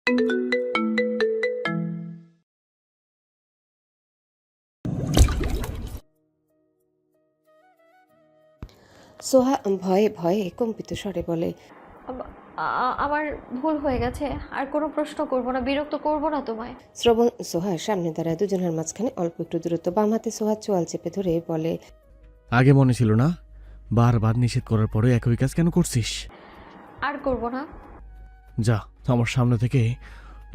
সোহা ভয়ে ভয়ে কম্পিত স্বরে বলে, আমার ভুল হয়ে গেছে, আর কোনো প্রশ্ন করব না, বিরক্ত করব না তোমায়। শ্রবণ সোহার সামনে দাঁড়ায়, দুজনের মাঝখানে অল্প একটু দূরত্ব। বাম হাতে সোহার চোয়াল চেপে ধরে বলে, আগে মনে ছিল না? বারবার নিষেধ করার পরে একই কাজ কেন করছিস? আর করব না। যা আমার সামনে থেকে,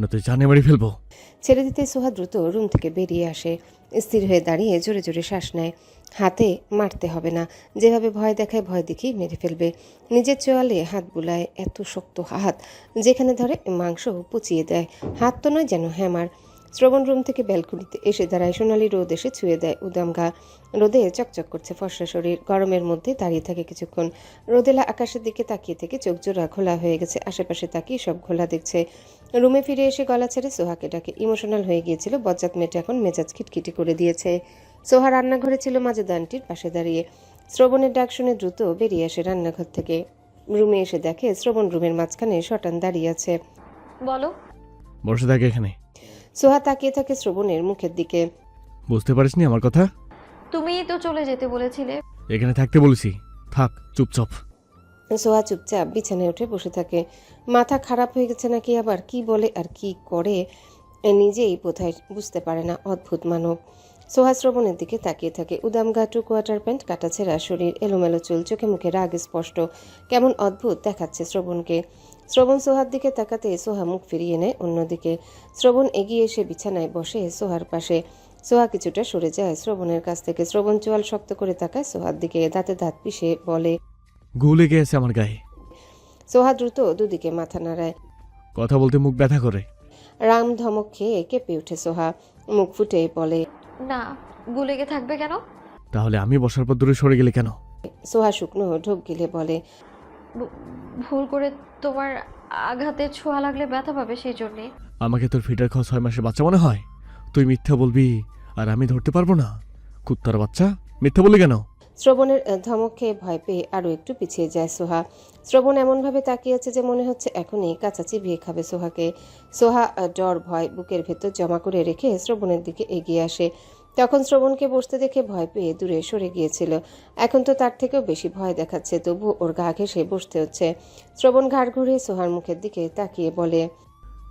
না তুই জানে বাড়ি ফেলবো। ছেড়ে দিতে সোহা দ্রুত রুম থেকে বেরিয়ে আসে। স্থির হয়ে দাঁড়িয়ে জোরে জোরে শ্বাস নেয়। হাতে মারতে হবে না, যেভাবে ভয় দেখায় ভয় দেখেই মেরে ফেলবে। নিজের চোয়ালে হাত বুলায়, এত শক্ত হাত, যেখানে ধরে মাংস পচিয়ে দেয়। হাত তো নয়, যেন হ্যামার। শ্রবণ রুম থেকে ব্যালকনিতে এসে দাঁড়ায়। সোনালি রোদ এসে ছুঁয়ে দেয় উদাম গা। রোদে চকচক করছে ফর্সা শরীর। গরমের মধ্যে দাঁড়িয়ে থাকে কিছুক্ষণ। রোদেলা আকাশের দিকে তাকিয়ে থেকে চোখ জোড়া খোলা হয়ে গেছে। আশেপাশে তাকিয়ে সব খোলা দেখছে। রুমে ফিরে এসে গলা ছেড়ে সোহাকে ডাকে। ইমোশনাল হয়ে গিয়েছিল বজ্জাত মেয়েটা, এখন মেজাজ খিটখিটি করে দিয়েছে। সোহা রান্নাঘরে ছিল মাজেদা আন্টির পাশে দাঁড়িয়ে। শ্রবণের ডাক শুনে দ্রুত বেরিয়ে আসে রান্নাঘর থেকে। রুমে এসে দেখে শ্রবণ রুমের মাঝখানে শটান দাঁড়িয়ে আছে। বলো। বসে থাকে এখানে। সোহা তাকিয়ে থাকে শ্রবণের মুখের দিকে। বুঝতে পারিসনি আমার কথা? তুমিই তো চলে যেতে বলেছিলে। এখানে থাকতে বলেছি, থাক চুপচাপ। সোহা চুপচাপ বিছানায় উঠে বসে থাকে। মাথা খারাপ হয়ে গেছে নাকি, আবার কি বলে আর কি করে নিজেই বোধহয় বুঝতে পারে না। অদ্ভুত মানব। সোহা শ্রবণের দিকে তাকিয়ে থাকে। উদাম গা, টু কোয়ার্টার প্যান্ট, কাটাছেঁড়া শরীর, এলোমেলো চুল, চোখে মুখে রাগ স্পষ্ট। কেমন অদ্ভুত দেখাচ্ছে শ্রবণকে। শ্রবণ সোহার দিকে তাকাতে সোহা মুখ ফিরিয়ে নেয় অন্যদিকে। শ্রবণ এগিয়ে এসে বিছানায় বসে সোহার পাশে। সোহা কিছুটা সরে যায় শ্রবণের কাছ থেকে। শ্রবণ চোয়াল শক্ত করে তাকায় সোহার দিকে, দাঁতে দাঁত পিষে বলে, গু লেগে আছে আমার গায়ে। সোহা দ্রুত দুদিকে মাথা নাড়ায়। কথা বলতে মুখ ব্যথা করে। রাম ধমক খেয়ে কেঁপে উঠে সোহা। মুখ ফুটে বলে, না, গুলেগে থাকবে কেন? তাহলে আমি বসার পর দূরে সরে গেলে কেন? সোহা শুকনো ঢোক গিলে বলে, ভুল করে তোমার আঘাতে ছোঁয়া লাগলে ব্যথা পাবে, সেই জন্যে। আমাকে তোর ফিটার খাওয়া 6 মাসের বাচ্চা মনে হয়? তুই মিথ্যা বলবি আর আমি ধরতে পারবো না? কুত্তার বাচ্চা, মিথ্যা বললি কেন? শ্রবণের ধমক খেয়ে ভয় পেয়ে আরও একটু পিছিয়ে যায় সোহা। শ্রবণ এমনভাবে তাকিয়ে আছে যে মনে হচ্ছে এখনই কাঁচা চিবিয়ে খাবে সোহাকে। সোহা ডর ভয় বুকের ভেতর জমা করে রেখে শ্রবণের দিকে এগিয়ে আসে। তখন শ্রবণকে বসতে দেখে ভয় পেয়ে দূরে সরে গিয়েছিল। এখন তো তার থেকেও বেশি ভয় দেখাচ্ছে, তবু ওর গা ঘেঁষে বসতে হচ্ছে। শ্রবণ ঘাড় ঘুরিয়ে সোহার মুখের দিকে তাকিয়ে বলে,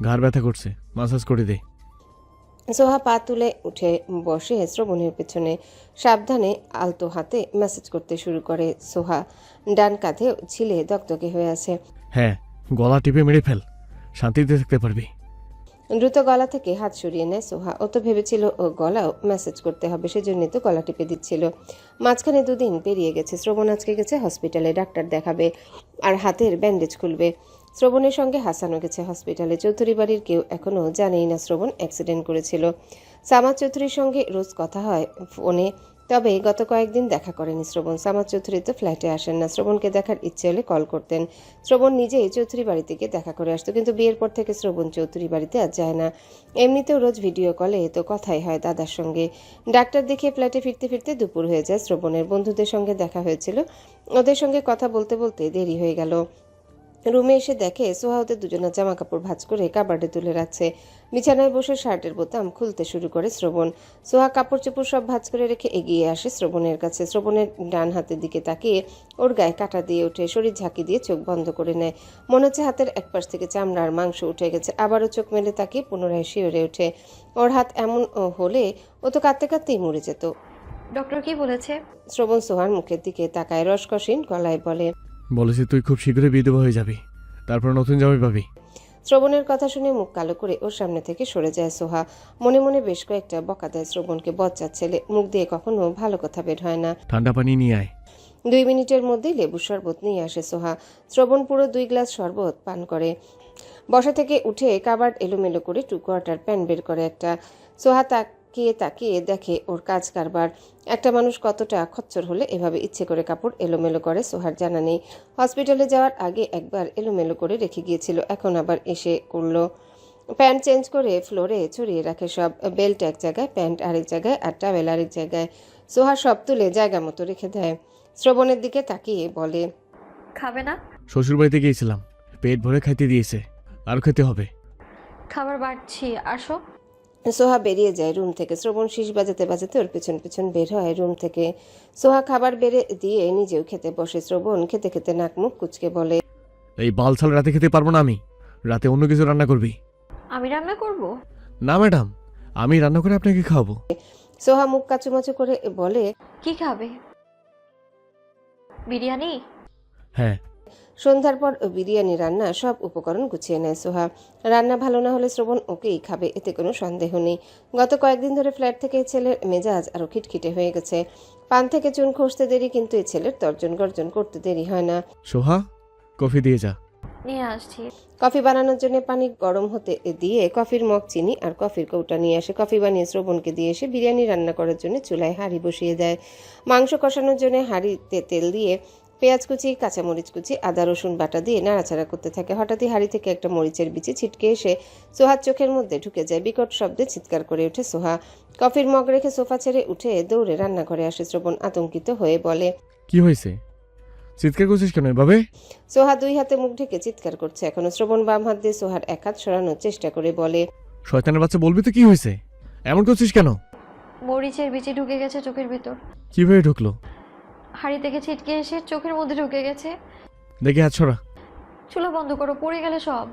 ঘাড় ব্যথা করছে, মাসাজ করে দে। সোহা পা তুলে উঠে বসে শ্রবণের পেছনে। সাবধানে আলতো হাতে ম্যাসেজ করতে শুরু করে সোহা। ডান কাঁধে ছিলে দগদগে হয়ে আছে। হ্যাঁ, গলা টিপে মেরে ফেল, শান্তিতে থাকতে পারবি। দ্রুত গলা থেকে হাত সরিয়ে নেয় সোহা। ও তো ভেবেছিল ও গলাও ম্যাসেজ করতে হবে, সেজন্যই তো গলা টিপে দিচ্ছিল। মাঝখানে 2 দিন পেরিয়ে গেছে। শ্রবণ আজকে গেছে হসপিটালে, ডাক্তার দেখাবে আর হাতের ব্যান্ডেজ খুলবে। শ্রবণের সঙ্গে হাসানও গেছে হসপিটালে। চৌধুরী বাড়ির কেউ এখনও জানেই না শ্রবণ অ্যাক্সিডেন্ট করেছিল। সামাদ চৌধুরীর সঙ্গে রোজ কথা হয় ফোনে, তবে গত কয়েকদিন দেখা করেনি শ্রবণ। সামাদ চৌধুরী তো ফ্ল্যাটে আসেন না। শ্রবণকে দেখার ইচ্ছে হলে কল করতেন। শ্রবণ নিজেই চৌধুরী বাড়িতে গিয়ে দেখা করে আসতো, কিন্তু বিয়ের পর থেকে শ্রবণ চৌধুরী বাড়িতে আর যায় না। এমনিতেও রোজ ভিডিও কলে তো কথাই হয় দাদার সঙ্গে। ডাক্তার দেখে ফ্ল্যাটে ফিরতে ফিরতে দুপুর হয়ে যায় শ্রবণের। বন্ধুদের সঙ্গে দেখা হয়েছিল, ওদের সঙ্গে কথা বলতে বলতে দেরি হয়ে গেল। রুমে এসে দেখে সোহা ওদের দুজনের জামা কাপড় ভাঁজ করে কাবার্ডে তুলে রাখছে। বিছানায় বসে শার্টের বোতাম খুলতে শুরু করে শ্রবণ। সোহা কাপড় চোপড় সব ভাঁজ করে রেখে এগিয়ে আসে শ্রবণের কাছে। শ্রবণের ডান হাতের দিকে তাকিয়ে ওর গায়ে কাঁটা দিয়ে ওঠে। শরীর ঝাঁকি দিয়ে চোখ বন্ধ করে নেয়। মনে হচ্ছে হাতের এক পাশ থেকে চামড়ার মাংস উঠে গেছে। আবারও চোখ মেলে তাকিয়ে পুনরায় শিওরে ওঠে। ওর হাত এমন হলে ও তো কাঁদতে কাঁদতেই মরে যেত। ডক্টর কি বলেছে? শ্রবণ সোহার মুখের দিকে তাকায়, রসকসীন গলায় বলে, বলেছি তুই খুব শীঘ্রই বিধবা হয়ে যাবি, তারপর নতুন জামাই পাবি। শ্রবণের কথা শুনে মুখ কালো করে ওর সামনে থেকে সরে যায় সোহা। মনে মনে বেশ কয়েকটা বকা দেয় শ্রবণকে। বচ্চার ছেলে, মুখ দিয়ে কখনো ভালো কথা বের হয় না। ঠান্ডা পানি নিয়ে আয়। 2 মিনিটের মধ্যেই লেবুর শরবত নিয়ে আসে সোহা। শ্রবণ পুরো 2 গ্লাস শরবত পান করে। বসা থেকে উঠে কাবার্ড এলোমেলো করে 2 কোয়ার্টার প্যান্ট বের করে একটা। সোহা তাকিয়ে তাকিয়ে দেখে ওর কাজ কারবার। একটা মানুষ কতটা খচ্চর হলে এভাবে ইচ্ছে করে কাপড় এলোমেলো করে সোহার জানা নেই। হসপিটালে যাওয়ার আগে একবার এলোমেলো করে রেখে গিয়েছিল, এখন আবার এসে করলো। প্যান্ট চেঞ্জ করে ফ্লোরে ছড়িয়ে রাখে সব। বেল্ট এক জায়গায়, প্যান্ট আরেক জায়গায়, আর টাওয়েল আরেক জায়গায়। সোহা সব তুলে জায়গা মতো রেখে দেয়। শ্রবণের দিকে তাকিয়ে বলে, খাবে না? শ্বশুর বাড়িতে গিয়েছিলাম, পেট ভরে খাইতে দিয়েছে, আর খেতে হবে। খাবার বাড়ছি, আসো। সোহা বেরিয়ে যায় রুম থেকে। শ্রবণ শীষ বাজাতে বাজাতে ওর পেছন পেছন বের হয় রুম থেকে। সোহা খাবার বেড়ে দিয়ে নিজেও খেতে বসে। শ্রবণ খেতে খেতে নাক মুখ কুচকে বলে, এই বাল ছাল রাতে খেতে পারবো না আমি। রাতে অন্য কিছু রান্না করবি। আমি রান্না করব? না ম্যাডাম, আমি রান্না করে আপনাকে খাওয়াবো। সোহা মুখ কাচুমাচু করে বলে, কি খাবে? বিরিয়ানি? হ্যাঁ। সন্ধ্যার পর বিরিয়ানি রান্না সব উপকরণ গুছিয়ে নেয় সোহা। রান্না ভালো না হলে শ্রবণ ওকেই খাবে, এতে কোনো সন্দেহ নেই। গত কয়েকদিন ধরে ফ্ল্যাট থেকে এই ছেলের মেজাজ আরো খিটখিটে হয়ে গেছে। পান থেকে চুন খসতে দেরি, কিন্তু এই ছেলের তর্জন গর্জন করতে দেরি হয় না। সোহা, কফি দিয়ে যা। নিয়ে আসছি। কফি বানানোর জন্য পানি গরম হতে দিয়ে কফির মগ, চিনি আর কফির কৌটা নিয়ে আসে। কফি বানিয়ে শ্রবণকে দিয়ে এসে বিরিয়ানি রান্না করার জন্য চুলায় হাঁড়ি বসিয়ে দেয়। মাংস কষানোর জন্য হাঁড়িতে তেল দিয়ে পেঁয়াজ কুচি, কাঁচামরিচ কুচি, আদা রসুন বাটা দিয়ে নাড়াচাড়া করতে থাকে। হঠাৎই হাঁড়ি থেকে একটা মরিচের বিচি ছিটকে এসে সোহার চোখের মধ্যে ঢুকে যায়। বিকট শব্দে চিৎকার করে ওঠে সোহা। কফির মগ রেখে সোফা ছেড়ে উঠে দৌড়ে রান্নাঘরে আসে। শ্রবণ আতঙ্কিত হয়ে বলে, কি হয়েছে? চিৎকার করছিস কেন এভাবে? সোহা দুই হাতে মুখ ঢেকে চিৎকার করছে এখনো। শ্রবণ বাম হাত দিয়ে সোহার এক হাত সরানোর চেষ্টা করে বলে, শয়তানের বাচ্চা, বলবি তো কি হয়েছে? এমন করছিস কেন? মরিচের বিচি ঢুকে গেছে চোখের ভিতর। কিভাবে ঢুকলো? হাঁড়ি থেকে ছিটকে এসে চোখের মধ্যে ঢুকে গেছে। দেখি হাত ছড়া। চুলা বন্ধ করো, পড়ে গেলে সব।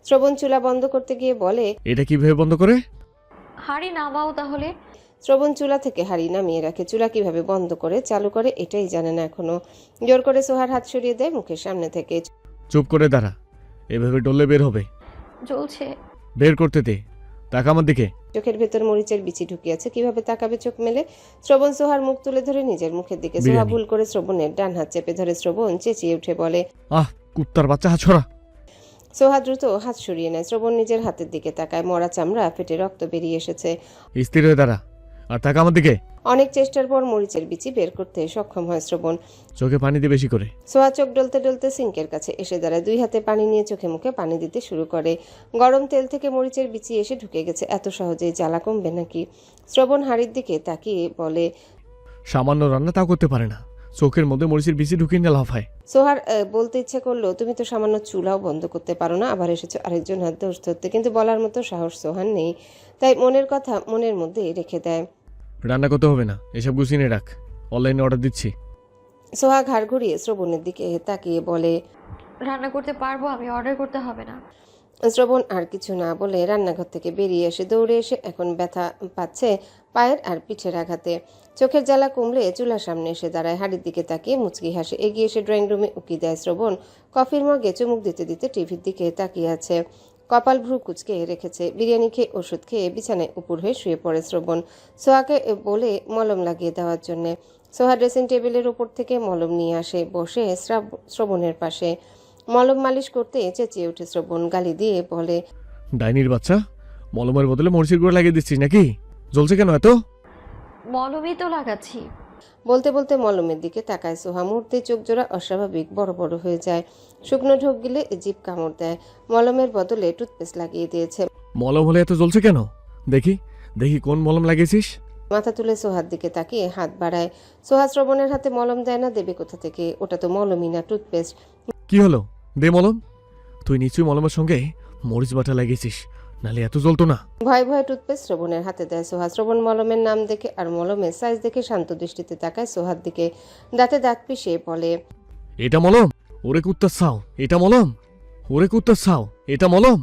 শ্রবণ চুলা বন্ধ করতে গিয়ে বলে, এটা কিভাবে বন্ধ করে? হাঁড়ি নামাও তাহলে। শ্রবণ চুলা থেকে হাঁড়ি নামিয়ে রাখে। চুলা কিভাবে বন্ধ করে চালু করে এটাই জানে না এখনো। জোর করে সোহার হাত সরিয়ে দেয় মুখের সামনে থেকে। চুপ করে দাঁড়া, এভাবে ডললে বের হবে। জ্বলছে। বের করতে দে। তাকা আমার দিকে। চোখের ভেতর মরিচের বিচি ঢুকিয়েছে, কিভাবে তাকাবে চোখ মেলে? শ্রবণ সোহার মুখ তুলে ধরে নিজের মুখের দিকে। সোহা বিরিয়ানি। ভুল করে শ্রবণের ডান হাত চেপে ধরে। শ্রবণ চেঁচিয়ে উঠে বলে, আহ, কুত্তার বাচ্চা, হাত ছড়া। সোহা দ্রুত হাত সরিয়ে নেয়। শ্রবণ নিজের হাতের দিকে তাকায়। মরা চামড়া ফেটে রক্ত বেরিয়ে এসেছে। স্থির হয়ে দাঁড়া আর তাকা আমার দিকে। অনেক চেষ্টার পর মরিচের বিচি বের করতে সক্ষম হয় শ্রবণ। চোখে পানি দিয়ে বেশি করে। সোহা চোখ ডলতে ডলতে সিঙ্কের কাছে এসে দাঁড়ায়। দুই হাতে পানি নিয়ে চোখে মুখে পানি দিতে শুরু করে। গরম তেল থেকে মরিচের বিচি এসে ঢুকে গেছে। এত সহজেই জ্বালা কমবে নাকি? শ্রবণ হাড়ির দিকে তাকিয়ে বলে, সামান্য রান্না তাও করতে পারে না, চোখের মধ্যে মরিচের বিচি ঢুকিয়ে নিয়ে লাফায়। সোহার বলতে ইচ্ছে করলো, তুমি তো সামান্য চুলাও বন্ধ করতে পারো না, আবার এসেছো আরেকজন হাত দোষ ধরতে। কিন্তু বলার মতো সাহস সোহার নেই, তাই মনের কথা মনের মধ্যেই রেখে দেয়। রান্না করতে হবে না, এসব গুছিয়ে নিয়ে রাখ, অনলাইনে অর্ডার দিচ্ছি। সোহা ঘাড় ঘুরিয়ে শ্রবণের দিকে তাকিয়ে বলে, রান্না করতে পারবো আমি, অর্ডার করতে হবে না। শ্রবণ আর কিছু না বলে রান্নাঘর থেকে বেরিয়ে এসে দৌড়ে এসে এখন ব্যথা পাচ্ছে পায়ের আর পিঠের আঘাতে। চোখের জ্বালা কমলে চুলার সামনে এসে দাঁড়ায়। হাড়ির দিকে তাকিয়ে মুচকি হাসে। এগিয়ে এসে ড্রয়িং রুমে উকি দেয় শ্রবণ। কফির মগে চুমুক দিতে দিতে টিভির দিকে তাকিয়ে আছে। কপাল ভ্রু কুচকে রেখেছে। বিরিয়ানি খেয়ে ওষুধ খেয়ে বিছানায় উপুর হয়ে শুয়ে পড়ে শ্রবণ। সোহাকে বলে মলম লাগিয়ে দেওয়ার জন্যে। সোহা ড্রেসিং টেবিলের ওপর থেকে মলম নিয়ে আসে, বসে শ্রবণের পাশে। মলম মালিশ করতে চেঁচিয়ে উঠে শ্রবণ। গালি দিয়ে বলে, ডাইনির বাচ্চা, মলমের বদলে মরিচের গুঁড়ো লাগিয়ে দিচ্ছিস নাকি? জ্বলছে কেন এত? মলমই তো লাগাচ্ছি। বলতে বলতে মলমের দিকে তাকায় সোহা। মুহূর্তে চোখ জোড়া অস্বাভাবিক বড় বড় হয়ে যায়। শুকনো ঢোক গিলে জিভ কামড় দেয়। মলমের বদলে টুথপেস্ট লাগিয়ে দিয়েছে। মলম হলে এত জ্বলছে কেন? দেখি দেখি কোন মলম লাগিয়েছিস। মাথা তুলে সোহার দিকে তাকিয়ে হাত বাড়ায়। সোহা শ্রবণের হাতে মলম দেয় না, দেবে কোথা থেকে? ওটা তো মলমই না, টুথপেস্ট। কি হলো? দে মলম। তুই নিশ্চয়ই মলমের সঙ্গে মরিচ বাটা লাগিয়েছিস, নালে এত জ্বলতো না। ভয়ে ভয়ে টুথপেস্ট শ্রবণের হাতে দেয় সোহা। শ্রবণ মলমের নাম দেখে আর মলমের সাইজ দেখে শান্ত দৃষ্টিতে তাকায় সোহার দিকে। দাঁতে দাঁত পিষে বলে, এটা মলম? ওরে কুত্তার ছাও, এটা মলম? ওরে কুত্তার ছাও, এটা মলম?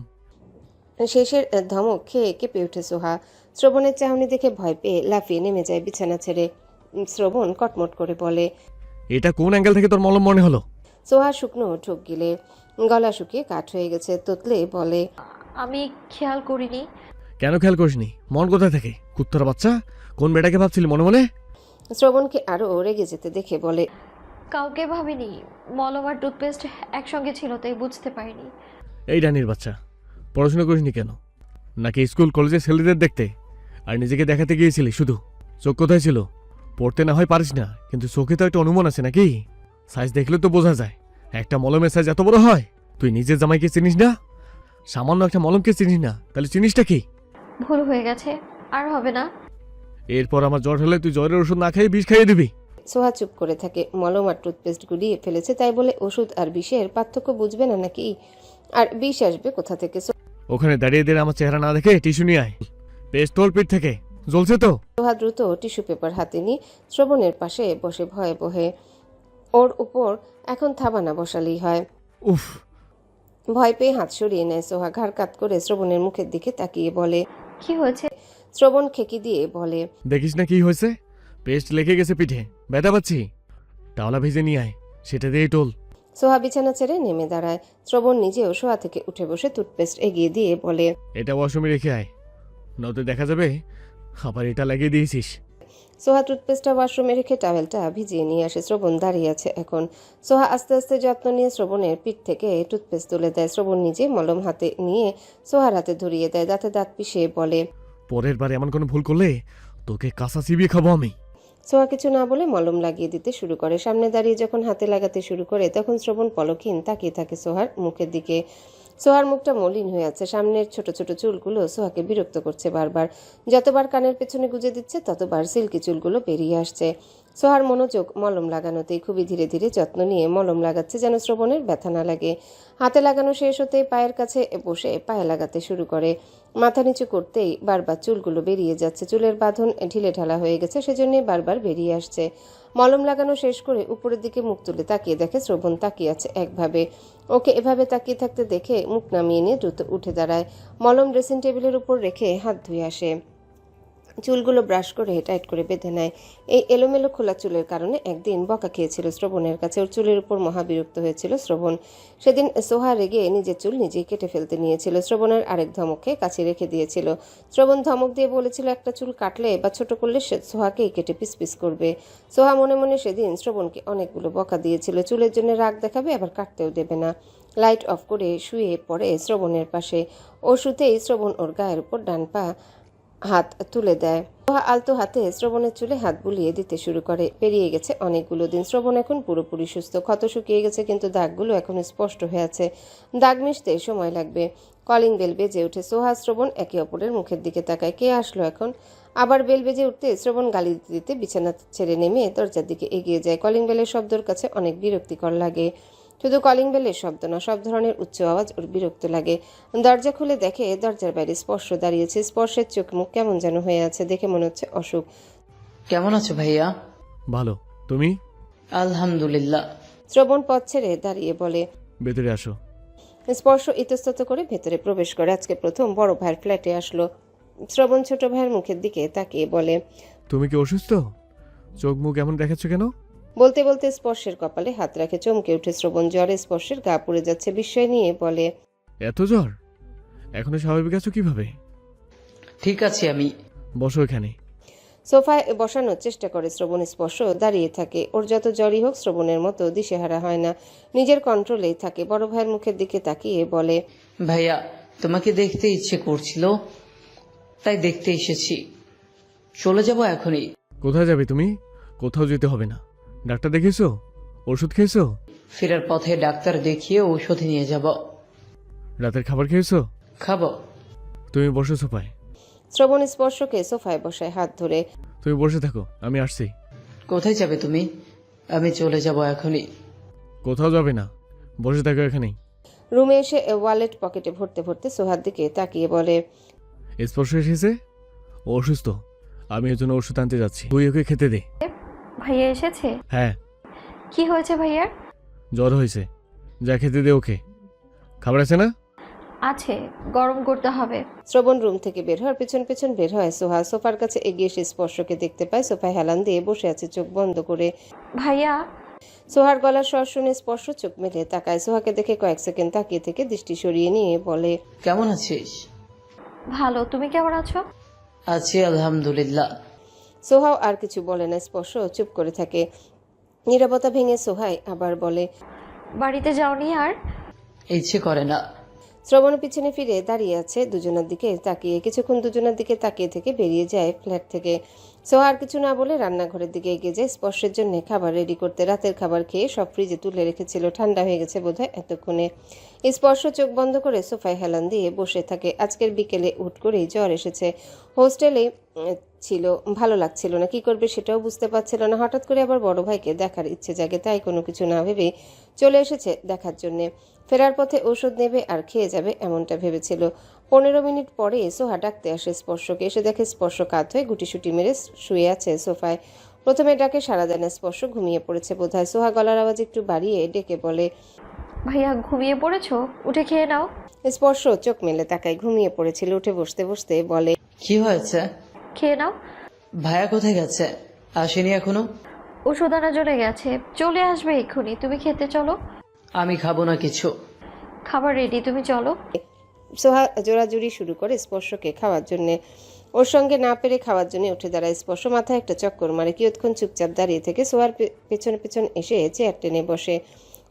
শেষের ধমক খেয়ে কেঁপে ওঠে সোহা। শ্রবণের চাহনি দেখে ভয় পেয়ে লাফিয়ে নেমে যায় বিছানা ছেড়ে। শ্রবণ কটমট করে বলে, এটা কোন অ্যাঙ্গেল থেকে তোর মলম মনে হলো? সোহা শুকনো ঠোক গিলে গলা শুকিয়ে কাঠ হয়ে গেছে। তোতলে বলে, আমি খেয়াল করিনি। কেন খেয়াল করিসনি? মন কোথায় থাকে? কুত্তার বাচ্চা, কোন বেটাকে ভাবছিলি মনে মনে? শ্রবণকে আরো রেগে যেতে দেখে বলে, কাউকে ভাবিনি। মলম আর টুথপেস্ট একসঙ্গে ছিল তাই বুঝতে পারিনি। এই ডানির বাচ্চা, পড়াশোনা করিসনি কেন? নাকি স্কুল কলেজে ছেলেদের দেখতে আর নিজেকে দেখাতে গিয়েছিলি শুধু? চোখ কোথায় ছিল? পড়তে না হয় পারিস না, কিন্তু চোখে তো একটা অনুমান আছে নাকি? সাইজ দেখলে তো বোঝা যায় একটা মলমের সাইজ এত বড় হয়। তুই নিজের জামাইকে চিনিস না? সামান্য একটা মলমকে চিনিস না, তাহলে চিনিসটা কি? ভুল হয়ে গেছে, আর হবে না। এরপর আমার জ্বর হলে তুই জ্বরের ওষুধ না খেয়ে বিষ খাইয়ে দিবি। সোহা চুপ করে থাকে। মলম আর টুথপেস্ট গুলিয়ে ফেলেছে, তাই বলে ওষুধ আর বিষের পার্থক্য বুঝবে না নাকি? আর বিষ আসবে কোথা থেকে? ওখানে দাঁড়িয়ে দাঁড়িয়ে আমার চেহারা না দেখে টিস্যু নিয়ে আয়। পেস্ট তোল পিঠ থেকে, জ্বলছে তো? সোহা দ্রুত টিস্যু পেপার হাতে নিয়ে শ্রবণের পাশে বসে ভয়ে বহে। ওর উপর এখন থাবানা বসালেই হয়। উফ। ভয় পেয়ে হাত সরিয়ে নেয় সোহা। ঘাড় কাত করে শ্রবণের মুখের দিকে তাকিয়ে বলে। কি হয়েছে? শ্রবণ খেকি দিয়ে বলে। দেখিস না কি হয়েছে? পেস্ট লেগে গেছে পিঠে, ব্যথা পাচ্ছি। টাওলা ভেজে নিয়ে আয়, সেটা দিয়েই টোল। সোহা বিছানা ছেড়ে নেমে দাঁড়ায়। শ্রবণ নিজেও শোয়া থেকে উঠে বসে টুথপেস্ট এগিয়ে দিয়ে বলে। এটা ওয়াশরুমে রেখে আয়, নয়তো দেখা যাবে আবার এটা লাগিয়ে দিয়েছিস। সোহা টুথপেস্টটা ওয়াশরুমে রেখে টাওয়েলটা ভিজিয়ে নিয়ে আসে। শ্রবণ দাঁড়িয়ে আছে এখন। সোহা আস্তে আস্তে যত্ন নিয়ে শ্রবণের পিঠ থেকে টুথপেস্ট তুলে দেয়। শ্রবণ নিজে মলম হাতে নিয়ে সোহার হাতে ধরিয়ে দেয়। দাঁতে দাঁত পিষে বলে। পরের বার এমন কোনো ভুল করলে তোকে কাঁচা চিবিয়ে খাবো আমি। সোহা কিছু না বলে মলম লাগিয়ে দিতে শুরু করে। সামনে দাঁড়িয়ে যখন হাতে লাগাতে শুরু করে তখন শ্রবণ পলকহীন তাকিয়ে থাকে সোহার মুখের দিকে। সোহার মুখটা মলিন হয়ে আছে। সামনের ছোট ছোট চুলগুলো সোহাকে বিরক্ত করছে বারবার। যতবার কানের পেছনে গুজে দিচ্ছে ততবার সিল্কি চুলগুলো বেরিয়ে আসছে। সোহার মনোযোগ মলম লাগানোতেই। খুবই ধীরে ধীরে যত্ন নিয়ে মলম লাগাচ্ছে যেন শ্রবণের ব্যথা না লাগে। হাতে লাগানো শেষ হতেই পায়ের কাছে বসে পায়ে লাগাতে শুরু করে। মাথা নিচু করতেই বারবার চুলগুলো বেরিয়ে যাচ্ছে। চুলের বাঁধন ঢিলে ঢালা হয়ে গেছে, সেজন্য বারবার বেরিয়ে আসছে। মলম লাগানো শেষ করে উপরের দিকে মুখ তুলে তাকিয়ে দেখে শ্রবণ তাকিয়ে আছে একভাবে। ওকে এভাবে তাকিয়ে থাকতে দেখে মুখ নামিয়ে নিয়ে দ্রুত উঠে দাঁড়ায়। মলম ড্রেসিং টেবিলের উপর রেখে হাত ধুয়ে আসে। চুলগুলো ব্রাশ করে টাইট করে বেঁধে নেয়। এই এলোমেলো খোলা চুলের কারণে একদিন বকা খেয়েছিল শ্রবণের কাছে। ওর চুলের উপর মহাবিরক্ত হয়েছিল শ্রবণ। সেদিন সোহা রেগে নিজের চুল নিজেই কেটে ফেলতে নিয়েছিল। শ্রবণের আরেক ধমককে কাছে রেখে দিয়েছিল। শ্রবণ ধমক দিয়ে বলেছিল একটা চুল কাটলে বা ছোট করলে সে সোহাকেই কেটে পিস পিস করবে। সোহা মনে মনে সেদিন শ্রবণকে অনেকগুলো বকা দিয়েছিল। চুলের জন্য রাগ দেখাবে, আবার কাটতেও দেবে না। লাইট অফ করে শুয়ে পড়ে শ্রবণের পাশে। ও শুতেই শ্রবণ ওর গায়ের উপর ডান পা হাত তুলে দেয়। সোহা আলতো হাতে শ্রবণের চুলে হাত বুলিয়ে দিতে শুরু করে। পেরিয়ে গেছে অনেকগুলো দিন। শ্রবণ এখন পুরোপুরি সুস্থ। ক্ষত শুকিয়ে গেছে কিন্তু দাগগুলো এখন স্পষ্ট হয়ে আছে। দাগ মিশতে সময় লাগবে। কলিং বেল বেজে ওঠে। সোহা শ্রবণ একে অপরের মুখের দিকে তাকায়। কে আসলো এখন? আবার বেল বেজে উঠতে শ্রবণ গালি দিতে দিতে বিছানা ছেড়ে নেমে দরজার দিকে এগিয়ে যায়। কলিং বেলের শব্দের কাছে অনেক বিরক্তিকর লাগে। শুধু কলিং বেলের শব্দ না, সব ধরনের উচ্চ আওয়াজ ওর বিরক্ত লাগে। দরজা খুলে দেখে দরজার বাইরে স্পর্শ দাঁড়িয়েছে। স্পর্শের চোখ মুখ কেমন যেন হয়ে আছে। দেখে মনে হচ্ছে অসুখ। কেমন আছো ভাইয়া? ভালো, তুমি? আলহামদুলিল্লাহ। শ্রবণ পথ ছেড়ে দাঁড়িয়ে বলে। ভেতরে আসো। স্পর্শ ইতস্তত করে ভেতরে প্রবেশ করে। আজকে প্রথম বড় ভাইয়ের ফ্ল্যাটে আসলো। শ্রবণ ছোট ভাইয়ের মুখের দিকে তাকিয়ে বলে। তুমি কি অসুস্থ? চোখ মুখ এমন দেখাচ্ছ কেন? বলতে বলতে স্পর্শের কপালে হাত রাখে। চমকে উঠে শ্রবণ। জ্বরে স্পর্শের গা পুড়ে যাচ্ছে। বিস্ময় নিয়ে বলে। এত জ্বর? এখনো স্বাভাবিক আছো কিভাবে? ঠিক আছে আমি। বসো এখানে। সোফায় বসানোর চেষ্টা করে শ্রবণ। স্পর্শ দাঁড়িয়ে থাকে। ওর যত জ্বরই হোক শ্রবণের মতো দিশেহারা হয় না। নিজের কন্ট্রোলেই থাকে। বড় ভাইয়ের মুখের দিকে তাকিয়ে বলে। ভাইয়া তোমাকে দেখতে ইচ্ছে করছিল, তাই দেখতে এসেছি। চলে যাব এখনই। কোথায় যাবে তুমি? কোথাও যেতে হবে না। ডাক্তার দেখেছো? ওষুধ খেয়েছো? ফেরার পথে ডাক্তার দেখিয়ে ঔষধ নিয়ে যাব। রাতের খাবার খেয়েছো? খাবো। তুমি বসো সোফায়। শ্রবণ স্পর্শকে সোফায় বসায় হাত ধরে। তুমি বসে থাকো, আমি আসছি। কোথায় যাবে তুমি? আমি চলে যাব এখনই। কোথাও যাবে না, বসে থাকো এখানেই। রুমে এসে ওয়ালেট পকেটে ভরতে ভরতে সোহার দিকে তাকিয়ে বলে। স্পর্শ এসেছে? ও অসুস্থ, আমি এর জন্য ওষুধ আনতে যাচ্ছি। তুই ওকে খেতে দে। ভাইয়া এসেছে? হ্যাঁ। কি হয়েছে ভাইয়ার? জ্বর হয়েছে, যা খেতে দে ওকে। খাবার আছে না? আছে, গরম করতে হবে। শ্রবণ রুম থেকে বের হওয়ার পেছন পেছন বের হয় সোহা। সোফার কাছে এগিয়ে এসে স্পর্শকে দেখতে পায়। সোফায় হেলান দিয়ে বসে আছে চোখ বন্ধ করে। ভাইয়া। সোহার গলার স্বর শুনে স্পর্শ চোখ মেলে তাকায়। সোহাকে দেখে কয়েক সেকেন্ড তাকিয়ে থেকে দৃষ্টি সরিয়ে নিয়ে বলে। কেমন আছিস? ভালো, তুমি কেমন আছো? আছি আলহামদুলিল্লাহ। সোহাও আর কিছু বলে না। স্পর্শ চুপ করে থাকে। নীরবতা ভেঙে সোহাই আবার বলে। বাড়িতে যাওনি আর? ইচ্ছে করে না। শ্রবণ পিছনে ফিরে দাঁড়িয়ে আছে দুজনের দিকে তাকিয়ে। কিছুক্ষণ দুজনের দিকে তাকিয়ে থেকে বেরিয়ে যায় ফ্ল্যাট থেকে। সোহা আর কিছু না বলে রান্নাঘরের দিকে এগিয়ে যায় স্পর্শের জন্য খাবার রেডি করতে। রাতের খাবার খেয়ে সব ফ্রিজে তুলে রেখেছিল। ঠান্ডা হয়ে গেছে বোধহয় এতক্ষণে। স্পর্শ চোখ বন্ধ করে সোফায় হেলান দিয়ে বসে থাকে। আজকের বিকেলে হুট করেই জ্বর এসেছে। হোস্টেলে ছিল, ভালো লাগছিল না। কি করবে সেটাও বুঝতে পারছিল না। হঠাৎ করে আবার বড় ভাইকে দেখার ইচ্ছে জাগে। তাই কোনো কিছু না ভেবে চলে এসেছে দেখার জন্যে। ফেরার পথে ঔষধ নেবে আর খেয়ে যাবে এমনটা ভেবেছিল। 15 মিনিট পরে সোহা ডাকতে আসে স্পর্শকে। এসে দেখে স্পর্শ কাত হয়ে গুটিসুটি মেরে শুয়ে আছে সোফায়। প্রথমে ডাকে সাড়া দেয় না, স্পর্শ ঘুমিয়ে পড়েছে বোধহয়। সোহা গলার আওয়াজ একটু বাড়িয়ে ডেকে বলে, ভাইয়া ঘুমিয়ে পড়েছো? উঠে খেয়ে নাও। স্পর্শ চোখ মেলে তাকায়, ঘুমিয়ে পড়েছিল। উঠে বসতে বসতে বলে, কি হয়েছে? খেয়ে নাও। ভাইয়া কোথায় গেছে? আসেনি এখনো? ওষুধ আনা চলে গেছে, চলে আসবে এক্ষুনি। তুমি খেতে চলো। আমি খাবো না কিছু। খাবার রেডি, তুমি চলো। সোহা জোরাজুরি শুরু করে স্পর্শকে খাওয়ার জন্যে। ওর সঙ্গে না পেরে খাওয়ার জন্য উঠে দাঁড়ায় স্পর্শ। মাথায় একটা চক্কর মারে। কিয়ৎক্ষণ চুপচাপ দাঁড়িয়ে থেকে সোহার পেছন পেছন এসে চেয়ার টেনে বসে।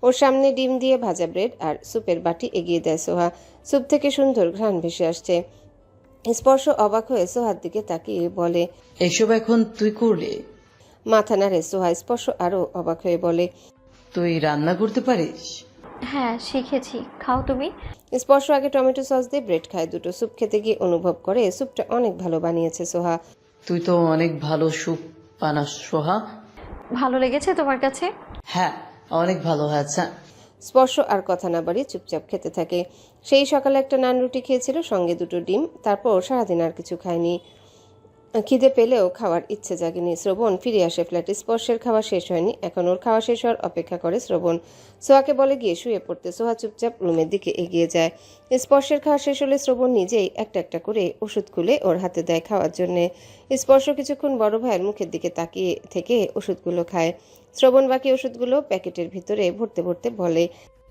ওর সামনে ডিম দিয়ে ভাজা ব্রেড আর স্যুপের বাটি এগিয়ে দেয় সোহা। স্যুপ থেকে সুন্দর ঘ্রাণ ভেসে আসছে। স্পর্শ অবাক হয়ে সোহার দিকে তাকিয়ে বলে, এসব এখন তুই করলি? মাথা নাড়ে সোহা। স্পর্শ আরো অবাক হয়ে বলে, তুই রান্না করতে পারিস? হ্যাঁ শিখেছি, খাও তুমি। স্পর্শ আগে টমেটো সস দিয়ে ব্রেড খায় দুটো। স্যুপ খেতে গিয়ে অনুভব করে স্যুপটা অনেক ভালো বানিয়েছে সোহা। তুই তো অনেক ভালো স্যুপ বানাস সোহা। ভালো লেগেছে তোমার কাছে? হ্যাঁ, অনেক ভালো হয়েছে। স্পর্শ আর কথা না বাড়িয়ে চুপচাপ খেতে থাকে। সেই সকালে একটা নান রুটি খেয়েছিল, সঙ্গে দুটো ডিম। তারপর সারাদিন আর কিছু খায়নি। খিদে পেলেও খাওয়ার ইচ্ছে জাগেনি। শ্রবণ ফিরে আসে ফ্ল্যাটে। স্পর্শের খাওয়া শেষ হয়নি, এখন ওর খাওয়া শেষ হওয়ার অপেক্ষা করে শ্রবণ। সোহাকে বলে গিয়ে শুয়ে পড়তে। সোহা চুপচাপ রুমের দিকে এগিয়ে যায়। স্পর্শের খাওয়া শেষ হলে শ্রবণ নিজেই একটা একটা করে ওষুধ খুলে ওর হাতে দেয় খাওয়ার জন্যে। স্পর্শ কিছুক্ষণ বড় ভাইয়ের মুখের দিকে তাকিয়ে থেকে ওষুধগুলো খায়। শ্রবণ বাকি ওষুধগুলো প্যাকেটের ভিতরে ভরতে ভরতে বলে,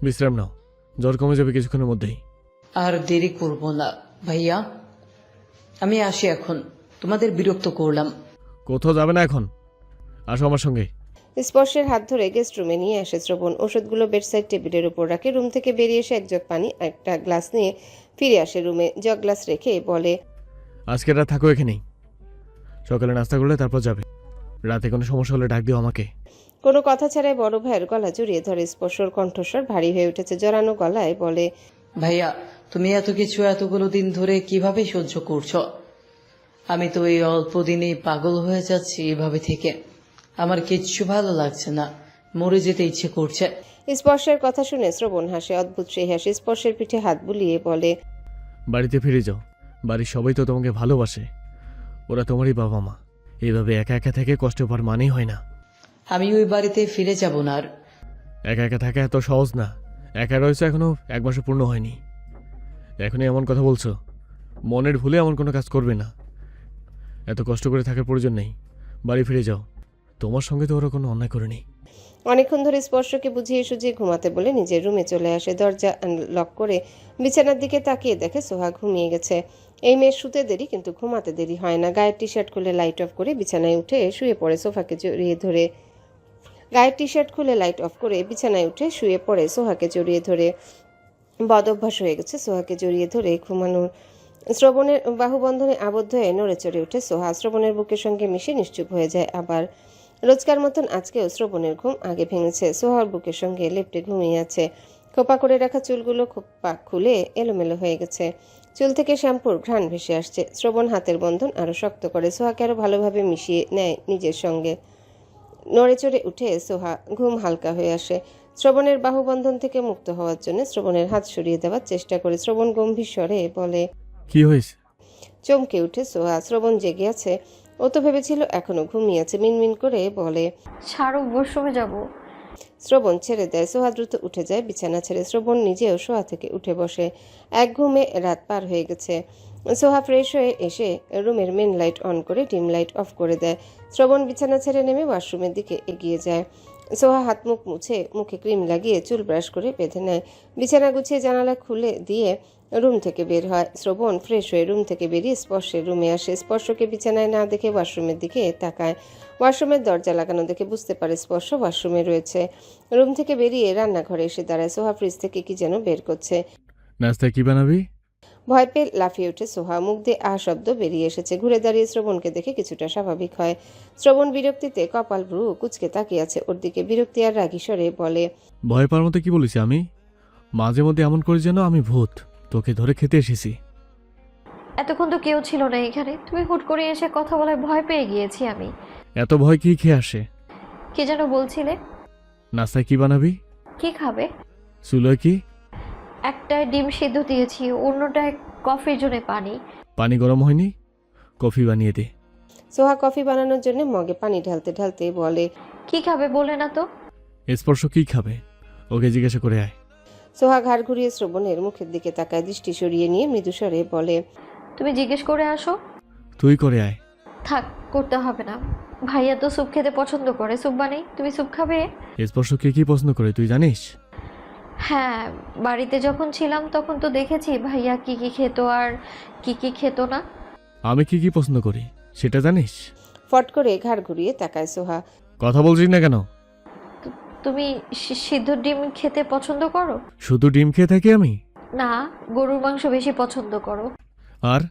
বিশ্রাম নাও, জ্বর কমে যাবে কিছুক্ষণের মধ্যেই। আর দেরি করব না ভাইয়া, আমি আসি এখন। তোমাদের বিরক্ত করলাম। কোথাও যাবে না এখন, আসো আমার সঙ্গে। স্পর্শের হাত ধরে গেস্ট রুমে নিয়ে আসে শ্রবণ। ওষুধগুলো বেডসাইড টেবিলের উপর রাখে। রুম থেকে বেরিয়ে এসে এক জগ পানি একটা গ্লাস নিয়ে ফিরে আসে রুমে। জগ গ্লাস রেখে বলে, আজকে রাত থাকো এখানেই, সকালে নাস্তা করলে তারপর যাবে। রাতে কোনো সমস্যা হলে ডাক দিও আমাকে। কোনো কথা ছাড়াই বড় ভাইয়ের গলা জড়িয়ে ধরে। স্পর্শর কণ্ঠস্বর ভারী হয়ে উঠেছে। জড়ানো গলায় বলে, ভাইয়া, তুমি এত কিছু এতগুলো দিন ধরে কিভাবে সহ্য করছো? আমি তো এই অল্প দিনেই পাগল হয়ে যাচ্ছি এভাবে থেকে। আমার কিচ্ছু ভালো লাগছে না, মরে যেতে ইচ্ছে করছে। স্পর্শের কথা শুনে শ্রবণ হাসে, অদ্ভুত সেই হাসি। স্পর্শের পিঠে হাত বুলিয়ে বলে, বাড়িতে ফিরে যাও, বাড়ির সবাই তো তোমাকে ভালোবাসে, ওরা তোমারই বাবা মা। এইভাবে একা একা থেকে কষ্ট পাওয়ার মানেই হয় না। আমি ওই বাড়িতে ফিরে যাব না আর। একা একা থাকা এত সহজ না। একা রয়েছে এখনো 1 মাসও পূর্ণ হয়নি, এখনই এমন কথা বলছো। মনের ভুলে এমন কোনো কাজ করবে না। এত কষ্ট করে থাকার প্রয়োজন নেই, বাড়ি ফিরে যাও। তোমার সঙ্গে তো ওরা কোনো অন্যায় করেনি। অনেকক্ষণ ধরে স্পর্শকে বুঝিয়ে সুঝিয়ে ঘুমাতে বলে নিজের রুমে চলে আসে। দরজা লক করে বিছানার দিকে তাকিয়ে দেখে সোহা ঘুমিয়ে গেছে। এই মেয়ের শুতে দেরি, কিন্তু ঘুমাতে দেরি হয় না। গায়ের টি শার্ট খুলে লাইট অফ করে বিছানায় উঠে শুয়ে পড়ে সোফাকে জড়িয়ে ধরে। গায়ের টি শার্ট খুলে লাইট অফ করে বিছানায় উঠে শুয়ে পড়ে সোহাকে জড়িয়ে ধরে। বদ অভ্যাস হয়ে গেছে সোহাকে জড়িয়ে ধরে ঘুমানোর। শ্রবণের বাহুবন্ধনে আবদ্ধ হয়ে নড়ে চড়ে ওঠে সোহা। শ্রবণের বুকের সঙ্গে মিশে নিশ্চুপ হয়ে যায় আবার। রোজকার মতন আজকেও শ্রবণের ঘুম আগে ভেঙেছে। সোহার বুকের সঙ্গে লেপ্টে ঘুমিয়ে আছে। খোপা করে রাখা চুলগুলো খোপা খুলে এলোমেলো হয়ে গেছে। চুল থেকে শ্যাম্পুর ঘ্রাণ ভেসে আসছে। শ্রবণ হাতের বন্ধন আরো শক্ত করে সোহাকে আরো ভালোভাবে মিশিয়ে নেয় নিজের সঙ্গে। নড়ে চড়ে উঠে সোহা, ঘুম হালকা হয়ে আসে। শ্রবণের বাহুবন্ধন থেকে মুক্ত হওয়ার জন্য শ্রবণের হাত সরিয়ে দেওয়ার চেষ্টা করে। শ্রবণ গম্ভীর স্বরে বলে, কি হয়েছে? চমকে উঠে সোহা। শ্রবণ জেগে আছে, ও তো ভেবেছিল এখনো ঘুমিয়ে আছে। মিনমিন করে বলে, ছাড়ো, ওয়াশরুমে যাব। শ্রবণ ছেড়ে দেয়। সোহা দ্রুত উঠে যায় বিছানা ছেড়ে। শ্রবণ নিজেও শোয়া থেকে উঠে বসে। এক ঘুমে রাত পার হয়ে গেছে। সোহা ফ্রেশ হয়ে এসে রুমের মেন লাইট অন করে ডিম লাইট অফ করে দেয়। শ্রবণ বিছানা ছেড়ে নেমে ওয়াশরুমের দিকে এগিয়ে যায়। সোহা হাত মুখ মুছে মুখে ক্রিম লাগিয়ে চুল ব্রাশ করে বেঁধে নেয়। বিছানা গুছিয়ে জানালা খুলে দিয়ে রুম থেকে বের হয়। শ্রবণ ফ্রেশ হয়ে রুম থেকে বেরিয়ে স্পর্শের রুমে আসে। স্পর্শকে বিছানায় না দেখে ওয়াশরুমের দিকে তাকায়। ওয়াশরুমের দরজা লাগানো দেখে বুঝতে পারে স্পর্শ ওয়াশরুমে রয়েছে। রুম থেকে বেরিয়ে রান্নাঘরে এসে দাঁড়ায়। সোহা ফ্রিজ থেকে কি যেন বের করছে। নাস্তায় কি বানাবি? ভয় পেয়ে লাফিয়ে ওঠে সোহা। মুখ দিয়ে আহ শব্দ বেরিয়ে এসেছে। ঘুরে দাঁড়িয়ে শ্রবণকে দেখে কিছুটা স্বাভাবিক হয়। শ্রবণ বিরক্তিতে কপাল ভ্রু কুঁচকে তাকিয়ে আছে ওর দিকে। বিরক্তি আর রাগী স্বরে বলে, ভয় পাওয়ার মতো কি বলেছি আমি? মাঝে মধ্যে এমন করি যেন আমি ভূত, তোকে ধরে খেতে এসেছি। এতক্ষণ তো কেউ ছিল না এখানে, তুমি হুট করে এসে কথা বলায় ভয় পেয়ে গিয়েছি আমি। এত ভয় কি খেয়ে আসে? কি যেন বলছিলে? নাস্তায় কি বানাবি? কি খাবে? চুলোয় কি? একটায় ডিম সিদ্ধ দিয়েছি, অন্যটায় কফির জন্য পানি। পানি গরম হয়নি? কফি বানিয়ে দে। সোহা কফি বানানোর জন্য মগে পানি ঢালতে ঢালতে বলে। কি খাবে বলে না তো? স্পর্শ কি খাবে? ওকে জিজ্ঞাসা করে আয়। সোহা ঘাড় ঘুরিয়ে শ্রবণের মুখের দিকে তাকায়, দৃষ্টি সরিয়ে নিয়ে মৃদুস্বরে বলে। তুমি জিজ্ঞেস করে আসো। তুই করে আয়। থাক, করতে হবে না। ভাইয়া তো স্যুপ খেতে পছন্দ করে, স্যুপ বানাই, তুমি স্যুপ খাবে? স্পর্শ কি পছন্দ করে তুই জানিস? হ্যাঁ, বাড়িতে যখন ছিলাম তখন তো দেখেছি ভাইয়া কি কি খেত আর কি কি খেত না। আমি কি পছন্দ করি সেটা জানিস? ফট করে ঘাড় ঘুরিয়ে তাকায় সোহা। কথা বলছিস না কেন? তুমি সিদ্ধ ডিম খেতে পছন্দ করো? শুধু ডিম খেয়ে থাকি আমি? না, গরুর মাংস বেশি পছন্দ করো। আর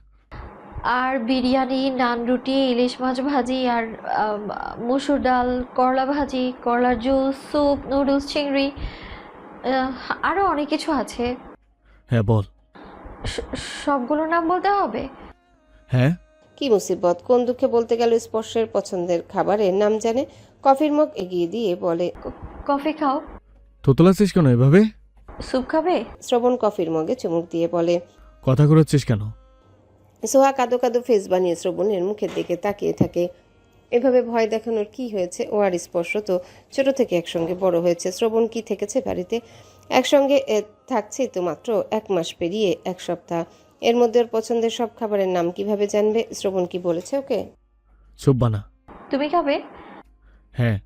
আর বিরিয়ানি, নান রুটি, ইলিশ মাছ ভাজি, আর মসুর ডাল, করলা ভাজি, করলার জুস, স্যুপ, নুডলস, চিংড়ি, আরও অনেক কিছু আছে। হ্যাঁ বল। স- সবগুলোর নাম বলতে হবে? হ্যাঁ। কি মুসিবত, কোন দুঃখে বলতে গেল স্পর্শের পছন্দের খাবারের নাম জানে। কফির মগ এগিয়ে দিয়ে বলে। কফি খাও। তোতলাচ্ছিস কেন এভাবে? স্যুপ খাবে? শ্রবণ কফির মগে চুমুক দিয়ে বলে। কথা ঘুরাচ্ছিস কেন? সোহা কাদো কাদো ফেস বানিয়ে শ্রবণের মুখের দিকে তাকিয়ে থাকে। এভাবে ভয় দেখানোর কি হয়েছে? ও আর স্পর্শ তো ছোট থেকে একসঙ্গে বড় হয়েছে। শ্রবণ কি থেকেছে বাড়িতে একসঙ্গে থাকছে তো মাত্র 1 মাস পেরিয়ে 1 সপ্তাহ। এর মধ্যে ওর পছন্দের সব খাবারের নাম কিভাবে জানবে? শ্রবণ কি বলেছে ওকে? স্যুপ বানা। তুমি খাবে? হ্যাঁ।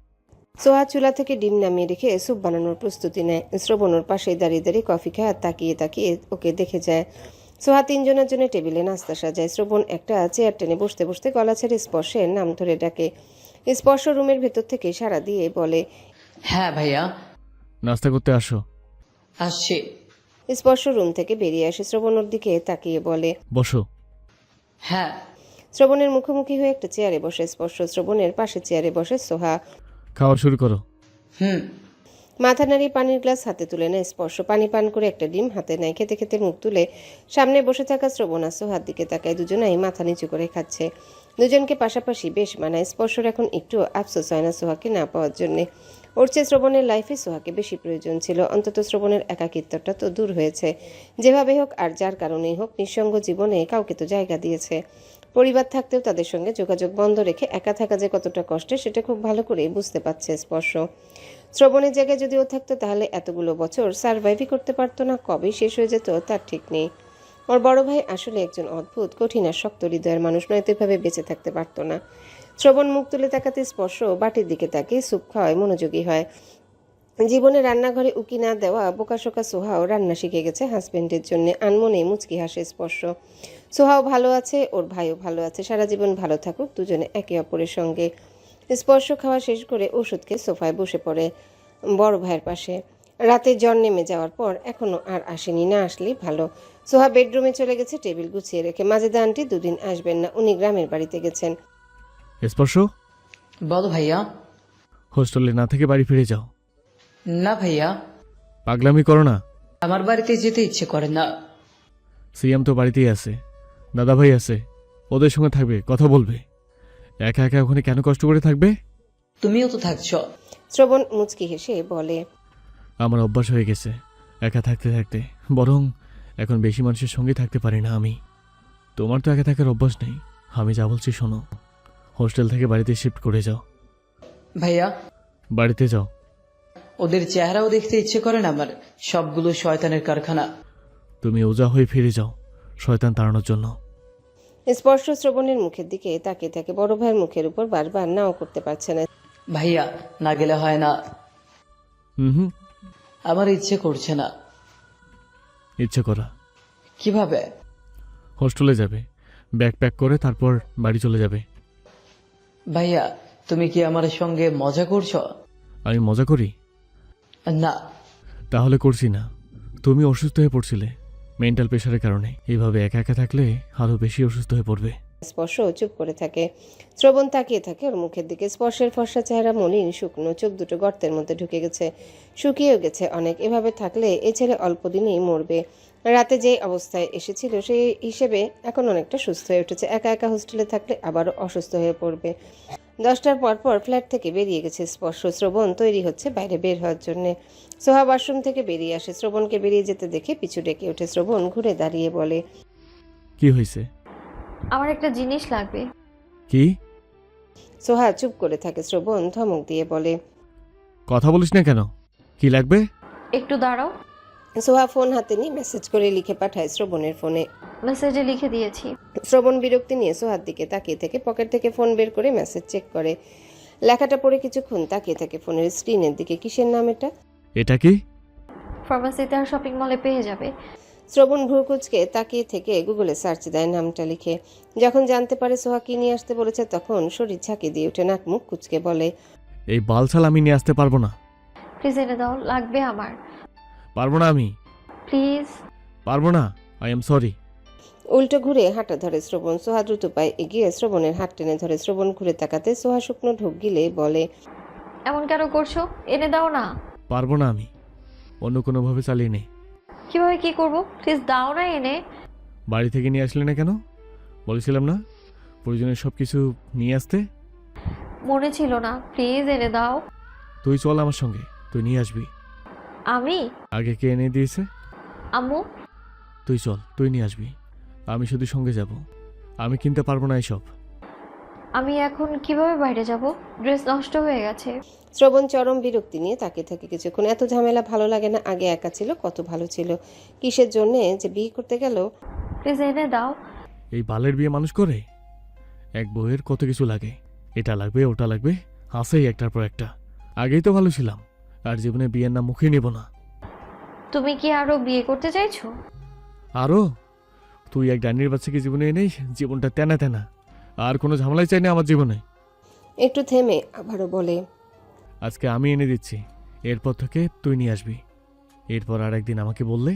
সোহা চুলা থেকে ডিম নামিয়ে রেখে স্যুপ বানানোর প্রস্তুতি নেয়। শ্রবণ ওর পাশেই দাঁড়িয়ে দাঁড়িয়ে কফি খায় আর তাকিয়ে তাকিয়ে ওকে দেখে যায়। সোহা 3 জনের জন্য টেবিলে নাস্তা সাজায়। শ্রবণ একটা চেয়ার টেনে বসতে বসতে গলা ছেড়ে স্পর্শের নাম ধরে ডাকে। স্পর্শ রুমের ভেতর থেকে সাড়া দিয়ে বলে। হ্যাঁ ভাইয়া, নাস্তা করতে আসো। আসছি। স্পর্শ রুম থেকে বেরিয়ে আসে। শ্রবণ ওর দিকে তাকিয়ে বলে। বসো। হ্যাঁ। শ্রবণের মুখোমুখি হয়ে একটা চেয়ারে বসে স্পর্শ। শ্রবণের পাশে চেয়ারে বসে সোহা। খাওয়া শুরু করো। মাথা নাড়িয়ে পানির গ্লাস হাতে তুলে নেয় স্পর্শ। পানি পান করে একটা ডিম হাতে নেয়। খেতে খেতে মুখ তুলে সামনে বসে থাকা শ্রবণ আর সোহার দিকে তাকায়। দুজনাই মাথা নিচু করে খাচ্ছে। দুজনকে পাশাপাশি বেশ মানায়। স্পর্শর এখন একটু আফসোস হয় না সোহাকে না পাওয়ার জন্যে। ওর চেয়ে শ্রবণের লাইফে সোহাকে বেশি প্রয়োজন ছিল। অন্তত শ্রবণের একাকিত্বটা তো দূর হয়েছে। যেভাবে হোক আর যার কারণেই হোক নিঃসঙ্গ জীবনে কাউকে তো জায়গা দিয়েছে। পরিবার থাকতেও তাদের সঙ্গে যোগাযোগ বন্ধ রেখে একা থাকা যে কতটা কষ্টের সেটা খুব ভালো করেই বুঝতে পারছে স্পর্শ। শ্রবণের জায়গায় যদি ও থাকতো তাহলে এতগুলো বছর সারভাইভই করতে পারতো না। কবেই শেষ হয়ে যেত তার ঠিক নেই। ওর বড় ভাই আসলে একজন অদ্ভুত কঠিন আর শক্ত হৃদয়ের মানুষ, নয়তো এভাবে বেঁচে থাকতে পারতো না। শ্রবণ মুখ তুলে তাকাতে স্পর্শ বাটির দিকে তাকিয়ে স্যুপ খাওয়ায় মনোযোগী হয়। জীবনে রান্নাঘরে উকি না দেওয়া বোকাশোকা সোহাও রান্না শিখে গেছে হাজবেন্ডের জন্য। আনমনে মুচকি হাসে স্পর্শ। সোহাও ভালো আছে, ওর ভাইও ভালো আছে। সারা জীবন ভালো থাকুক দুজনে একে অপরের সঙ্গে। স্পর্শ খাওয়া শেষ করে ওষুধ খেয়ে সোফায় বসে পড়ে বড় ভাইয়ের পাশে। রাতে জ্বর নেমে যাওয়ার পর এখনো আর আসেনি, না আসলেই ভালো। সোহা বেডরুমে চলে গেছে টেবিল গুছিয়ে রেখে। মাজেদা আন্টি 2 দিন আসবেন না, উনি গ্রামের বাড়িতে গেছেন। স্পর্শ, বলো ভাইয়া। হোস্টেলে না থেকে বাড়ি ফিরে যাও। না ভাইয়া, পাগলামি করো না। আমার বাড়িতে যেতে ইচ্ছে করে না। সিয়াম তো বাড়িতেই আছে, দাদা ভাই আছে, ওদের সঙ্গে থাকবে, কথা বলবে। একা একা ওখানে কেন কষ্ট করে থাকবে? তুমিও তো থাকছো। শ্রবণ মুচকি হেসে বলে। আমার অভ্যাস হয়ে গেছে একা থাকতে থাকতে, বরং এখন বেশি মানুষের সঙ্গে থাকতে পারি না আমি। তোমার তো একা থাকার অভ্যাস নেই। আমি যা বলছি শোনো, হোস্টেল থেকে বাড়িতে শিফট করে যাও। ভাইয়া, বাড়িতে যাও। ওদের চেহারাও দেখতে ইচ্ছে করে না আমার। সবগুলো শয়তানের কারখানা। তুমি ওজা হয়ে ফিরে যাও শয়তান তাড়ানোর জন্য। স্পর্শ শ্রবণের মুখের দিকে তাকিয়ে থাকে। বড় ভাইয়ের মুখের উপর বারবার নাও করতে পারছে না। ভাইয়া, না গেলে হয় না। হুম, আমার ইচ্ছে করছে না। ইচ্ছে করা। কিভাবে? হোস্টেলে যাবে, ব্যাগ প্যাক করে তারপর বাড়ি চলে যাবে। ভাইয়া, তুমি কি আমার সঙ্গে মজা করছো? আমি মজা করি? না। তাহলে করছি না। তুমি অসুস্থ হয়ে পড়ছিলে মেন্টাল প্রেশারের কারণে। এইভাবে একা একা থাকলে আরো বেশি অসুস্থ হয়ে পড়বে। স্পর্শ চুপ করে থাকে। শ্রবণ তাকিয়ে থাকে ওর মুখের দিকে। স্পর্শের ফর্সা চেহারা মলিন শুকনো, চোখ দুটো গর্তের মধ্যে ঢুকে গেছে, শুকিয়েও গেছে অনেক। এভাবে থাকলে এই ছেলে অল্প দিনেই মরবে। রাতে যে অবস্থায় এসেছিল সেই হিসেবে এখন অনেকটা সুস্থ হয়ে উঠেছে। একা একা হোস্টেলে থাকলে আবারও অসুস্থ হয়ে পড়বে। 10টার পর ফ্ল্যাট থেকে বেরিয়ে গেছে স্পর্শ। শ্রবণ তৈরি হচ্ছে বাইরে বের হওয়ার জন্য। সোহা ওয়াশরুম থেকে বেরিয়ে আসে, শ্রবণকে বেরিয়ে যেতে দেখে পিছু ডেকে ওঠে। শ্রবণ ঘুরে দাঁড়িয়ে বলে, কি হয়েছে? আমার একটা জিনিস লাগবে। কি? সোহা চুপ করে থাকে। শ্রবণ ধমক দিয়ে বলে, কথা বলিস না কেন? কি লাগবে? একটু দাঁড়াও। সোহা ফোন হাতে নিয়ে মেসেজ করে লিখে পাঠায় শ্রবণের ফোনে। মেসেজে লিখে দিয়েছি। শ্রবণ বিরক্তি নিয়ে সোহার দিকে তাকিয়ে থেকে পকেট থেকে ফোন বের করে মেসেজ চেক করে। লেখাটা পড়ে কিছুক্ষণ তাকিয়ে থাকে ফোনের স্ক্রিনের দিকে। কিসের নাম এটা? এটা কি? ফার্মাসিতে আর শপিং মলে পেয়ে যাবে। শ্রবণ ভ্রুকুচকে তাকিয়ে থেকে গুগলে সার্চ দেয় নামটা লিখে। যখন জানতে পারে সোহা কি নিয়ে আসতে বলেছে তখন শরীর ঝাঁকি দিয়ে ওঠে, নাক মুখ কুচকে বলে, এই বালছাল আমি নিয়ে আসতে পারবো না। প্লিজ এনে দাও, লাগবে আমার। পারবো না আমি, প্লিজ। পারবো না। I am sorry. উল্টো ঘুরে হাঁটা ধরে শ্রবণ। সোহা দ্রুত পায়ে এগিয়ে শ্রবণের হাত টেনে ধরে। শ্রবণ ঘুরে তাকাতে সোহা শুকনো ঢোক গিলে বলে, এমন কেন করছো? এনে দাও না। পারবো না আমি, অন্য কোনোভাবে চালিয়ে নে। কিভাবে কি করব? প্লিজ দাও না এনে। বাড়ি থেকে নিয়ে আসলে না কেন? বলেছিলাম না প্রয়োজনের সব কিছু নিয়ে আসতে। মনে ছিল না, প্লিজ এনে দাও। তুই চল আমার সঙ্গে, তুই নিয়ে আসবি। আমি? আগে কে এনে দিয়েছে? আম্মু। তুই চল, তুই নিয়ে আসবি। আমি শুধু সঙ্গে যাব, আমি কিনতে পারবো না এসব। আমি এখন কিভাবে বাইরে যাব? ড্রেস নষ্ট হয়ে গেছে। শ্রবণ চরম বিরক্তি নিয়ে তাকিয়ে থাকে কিছুক্ষণ। এত ঝামেলা ভালো লাগে না। আগে একা ছিল, কত ভালো ছিল। কিসের জন্যে যে বিয়ে করতে গেল? প্লিজ এনে দাও। এই বালের বিয়ে মানুষ করে? এক বউয়ের কত কিছু লাগে, এটা লাগবে ওটা লাগবে, আসেই একটার পর একটা। আগেই তো ভালো ছিলাম, আর জীবনে বিয়ের নাম মুখে নেব না। তুমি কি আরো বিয়ে করতে চাইছো? আরও? তুই এক ডাইনির বাচ্চাকে জীবনে এনেই জীবনটা তেনা তেনা। আর কোনো ঝামেলাই চাই না আমার জীবনে। একটু থেমে আবারও বলে, আজকে আমি এনে দিচ্ছি, এরপর থেকে তুই নিয়ে আসবি। এরপর আর একদিন আমাকে বললে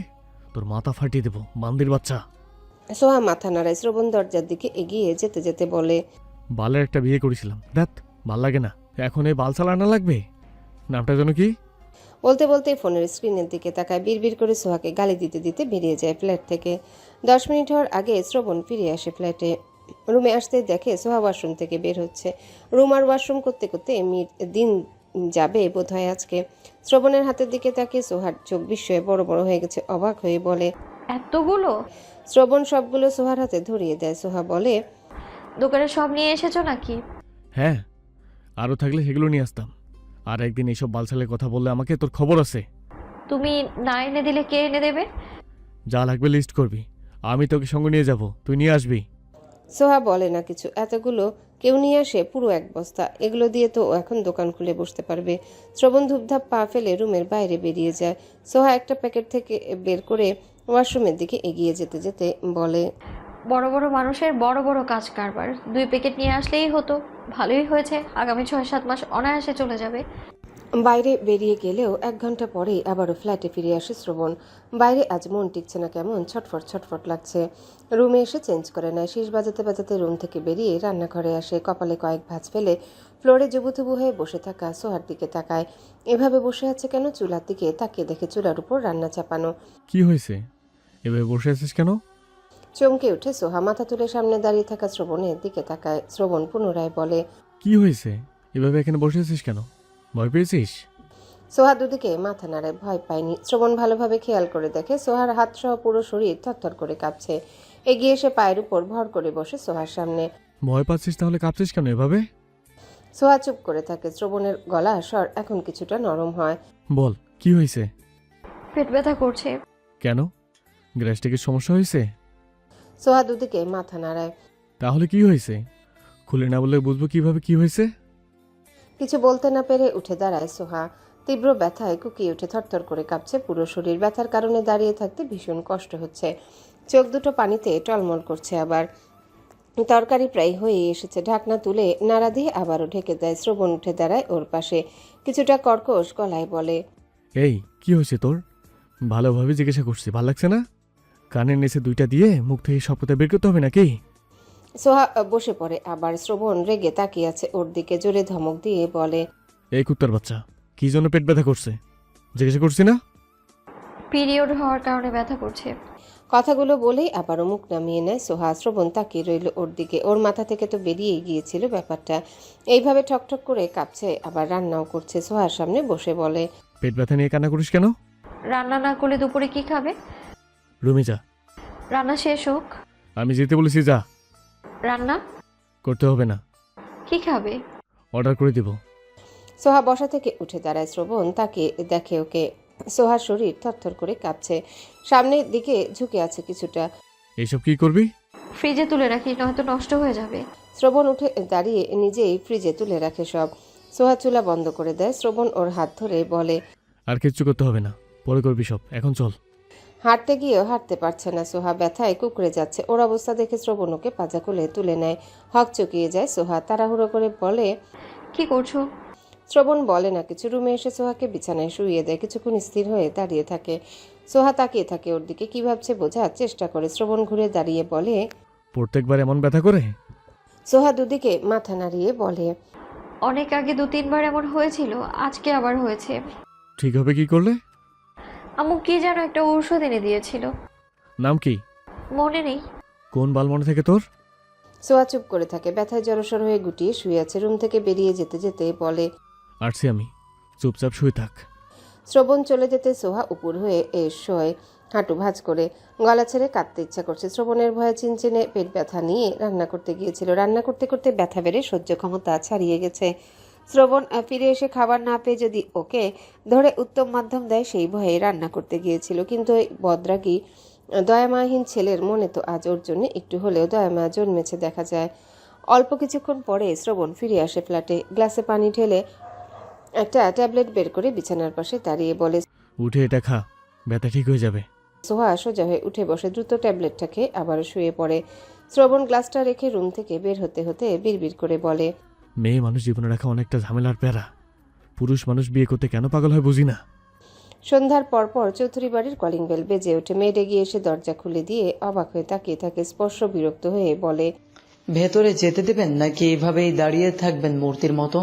তোর মাথা ফাটিয়ে দেবো, বান্দির বাচ্চা। সোহা মাথা নাড়ায়। শ্রবণ দরজার দিকে এগিয়ে যেতে যেতে বলে, বালের একটা বিয়ে করেছিলাম, দেখ ভাল লাগে না। এখন এই বালসাল আনা লাগবে? নামটা যেন কি? বলতে বলতে ফোনের স্ক্রিনের দিকে তাকায়। বিড়বিড় করে সোহাকে গালি দিতে দিতে বেরিয়ে যায় ফ্ল্যাট থেকে। 10 মিনিট হওয়ার আগে শ্রবণ ফিরে আসে ফ্ল্যাটে। রুমে আসতে দেখে সোহা ওয়াশরুম থেকে বের হচ্ছে। রুম আর ওয়াশরুম করতে করতে দিন যাবে বোধ হয় আজকে। শ্রবণের হাতের দিকে তাকিয়ে সোহার চোখ বিস্ময়ে বড় বড় হয়ে গেছে। অবাক হয়ে বলে, এতগুলো? শ্রবণ সবগুলো সোহার হাতে ধরিয়ে দেয়। সোহা বলে, দোকানে সব নিয়ে এসেছো নাকি? হ্যাঁ, আরও থাকলে সেগুলো নিয়ে আসতাম। আর একদিন এইসব বালসালের কথা বললে আমাকে তোর খবর আছে। তুমি না এনে দিলে কে এনে দেবে? যা লাগবে লিস্ট করবি, আমি তোকে সঙ্গে নিয়ে যাব, তুই নিয়ে আসবি। সোহা বলে না কিছু। এতগুলো কেউ নিয়ে আসে? পুরো এক বস্তা। এগুলো দিয়ে তো ও এখন দোকান খুলে বসতে পারবে। শ্রবণ ধূপধাপ পা ফেলে রুমের বাইরে বেরিয়ে যায়। সোহা একটা প্যাকেট থেকে বের করে ওয়াশরুমের দিকে এগিয়ে যেতে যেতে বলে, বড় বড় মানুষের বড় বড় কাজ কারবার। 2 প্যাকেট নিয়ে আসলেই হতো। ভালোই হয়েছে, আগামী 6-7 মাস অনায়াসে চলে যাবে। বাইরে বেরিয়ে গেলেও 1 ঘন্টা পরেই আবারও ফ্ল্যাটে ফিরে আসে শ্রবণ। বাইরে আজ মন টিকছে না, কেমন ছটফট ছটফট লাগছে। রুমে এসে চেঞ্জ করে নেয়। শীষ বাজাতে বাজাতে রুম থেকে বেরিয়ে রান্নাঘরে আসে। কপালে কয়েক ভাঁজ ফেলে ফ্লোরে জুবুথুবু হয়ে বসে থাকা সোহার দিকে তাকায়। এভাবে বসে আছে কেন? চুলার দিকে তাকিয়ে দেখে চুলার উপর রান্না চাপানো। কি হয়েছে, এভাবে বসে আছিস কেন? চমকে উঠে সোহা মাথা তুলে সামনে দাঁড়িয়ে থাকা শ্রবণের দিকে তাকায়। শ্রবণ পুনরায় বলে, কি হয়েছে, এভাবে এখানে বসে আছিস কেন? ভয় পেয়েছিস? সোহা দুদিকে মাথা নাড়ায়। ভয় পায়নি। শ্রবণ ভালোভাবে খেয়াল করে দেখে সোহার হাত সহ পুরো শরীর থরথর করে কাঁপছে। এগিয়ে এসে পায়ের উপর ভর করে বসে সোহার সামনে। ভয় পাচ্ছিস তাহলে কাঁপছিস কেন এভাবে? সোহা চুপ করে থাকে। শ্রবণের গলা স্বর এখন কিছুটা নরম হয়। বল, কি হয়েছে? পেট ব্যথা করছে। কেন, গ্যাস্ট্রিকের সমস্যা হয়েছে? সোহা দুদিকে মাথা নাড়ায়। তাহলে কি হয়েছে? খুলে না বললে বুঝবো কিভাবে কি হয়েছে? কিছু বলতে না পেরে উঠে দাঁড়ায় সোহা। তীব্র ব্যথায় কুকিয়ে উঠে থরথর করে কাঁপছে পুরো শরীর। ব্যথার কারণে দাঁড়িয়ে থাকতে ভীষণ কষ্ট হচ্ছে। চোখ দুটো পানিতে টলমল করছে। আবার তরকারি প্রায় হয়ে এসেছে। ঢাকনা তুলে নাড়া দিয়ে আবারও ঢেকে দেয়। শ্রবণ উঠে দাঁড়ায় ওর পাশে। কিছুটা কর্কশ গলায় বলে, এই কি হয়েছে তোর? ভালোভাবে জিজ্ঞাসা করছি, ভাল লাগছে না? কানের নিচে 2টা দিয়ে মুখ থেকে সব কথা বের করতে হবে নাকি? সোহা বসে পড়ে। আবার শ্রবণ রেগে তাকিয়ে আছে ওর দিকে। জোরে ধমক দিয়ে বলে, এই কুত্তার বাচ্চা, কি জন্য পেট ব্যথা করছে জিজ্ঞাসা করছি না? পিরিয়ড হওয়ার কারণে ব্যথা করছে। কথাগুলো বলেই আবারও মুখ নামিয়ে নেয় সোহা। শ্রবণ তাকিয়ে রইল ওর দিকে। ওর মাথা থেকে তো বেরিয়ে গিয়েছিল ব্যাপারটা। এইভাবে ঠকঠক করে কাঁপছে, আবার রান্নাও করছে। সোহার সামনে বসে বলে, পেট ব্যথা নিয়ে কান্না করিস কেন? রান্না না করলে দুপুরে কি খাবে? রুমে যা। রান্না শেষ হোক। আমি যেতে বলেছি, যা। রান্না করতে হবে না, কি খাবে? অর্ডার করে দিব। সোহা বসা থেকে উঠে দাঁড়ায়। শ্রবণ তাকে দেখে ওকে। সোহার শরীর থরথর করে কাঁপছে, সামনের দিকে ঝুঁকে আছে কিছুটা। এইসব কি করবি? ফ্রিজে তুলে রাখি, নয়তো নষ্ট হয়ে যাবে। শ্রবণ উঠে দাঁড়িয়ে নিজেই ফ্রিজে তুলে রাখে সব। সোহা চুলা বন্ধ করে দেয়। শ্রবণ ওর হাত ধরে বলে, আর কিচ্ছু করতে হবে না, পরে করবি সব, এখন চল। হাঁটতে গিয়েও হাঁটতে পারছে না সোহা, ব্যথায় কুকড়ে যাচ্ছে। ওর অবস্থা দেখে শ্রবণ ওকে পাজা কোলে তুলে নেয়। হক চকিয়ে যায় সোহা। তাড়াহুড়ো করে বলে, কি করছো? শ্রবণ বলে না কিছু। রুমে এসে সোহাকে বিছানায় শুইয়ে দেয়। কিছুক্ষণ স্থির হয়ে দাঁড়িয়ে থাকে। সোহা তাকিয়ে থাকে ওর দিকে, কি ভাবছে বোঝার চেষ্টা করে। শ্রবণ ঘুরে দাঁড়িয়ে বলে, প্রত্যেকবার এমন ব্যথা করে? সোহা দুদিকে মাথা নাড়িয়ে বলে, অনেক আগে 2-3 বার এমন হয়েছিল, আজকে আবার হয়েছে। ঠিক হবে কি করলে? আম্মু কি যেন একটা ঔষধ এনে দিয়েছিল, নাম কি? মনে নেই। কোন বাল মনে থেকে তোর? সোহা চুপ করে থাকে, ব্যথায় জড়সড় হয়ে গুটিয়ে শুয়ে আছে। রুম থেকে বেরিয়ে যেতে যেতে বলে, আসছি আমি, চুপচাপ শুয়ে থাক। শ্রবণ চলে যেতে সোহা উপর হয়ে শোয়, হাঁটু ভাঁজ করে। গলা ছেড়ে কাঁদতে ইচ্ছা করছে। শ্রবণের ভয়ে চিনচিনে পেট ব্যথা নিয়ে রান্না করতে গিয়েছিল। রান্না করতে করতে ব্যথা বেড়ে সহ্য ক্ষমতা ছাড়িয়ে গেছে। শ্রবণ ফিরে এসে খাবার না পেয়ে যদি ওকে ধরে উত্তম মাধ্যম দেয় সেই ভয়ে রান্না করতে গিয়েছিল। কিন্তু ওই বদরাগী দয়ামাহীন ছেলের মনে তো আজ ওর জন্য একটু হলেও দয়ামায়া জন্মেছে দেখা যায়। অল্প কিছুক্ষণ পরে শ্রবণ ফিরে আসে ফ্ল্যাটে। গ্লাসে পানি ঢেলে একটা ট্যাবলেট বের করে বিছানার পাশে দাঁড়িয়ে বলে, উঠে এটা খা, ব্যথা ঠিক হয়ে যাবে। সোহা সোজা হয়ে উঠে বসে। দ্রুত ট্যাবলেটটা খেয়ে আবারও শুয়ে পড়ে। শ্রবণ গ্লাসটা রেখে রুম থেকে বের হতে হতে বিড়বিড় করে বলে, মেয়ে মানুষ জীবনে রাখা অনেকটা ঝামেলার প্যারা। পুরুষ মানুষ বিয়ে করতে কেন পাগল হয় বুঝি না। সন্ধ্যার পরপর চৌধুরী বাড়ির কলিং বেল বেজে ওঠে। মেয়েড এগিয়ে এসে দরজা খুলে দিয়ে অবাক হয়ে তাকিয়ে থাকে। স্পর্শ বিরক্ত হয়ে বলে, ভেতরে যেতে দেবেন নাকি এইভাবেই দাঁড়িয়ে থাকবেন মূর্তির মতো?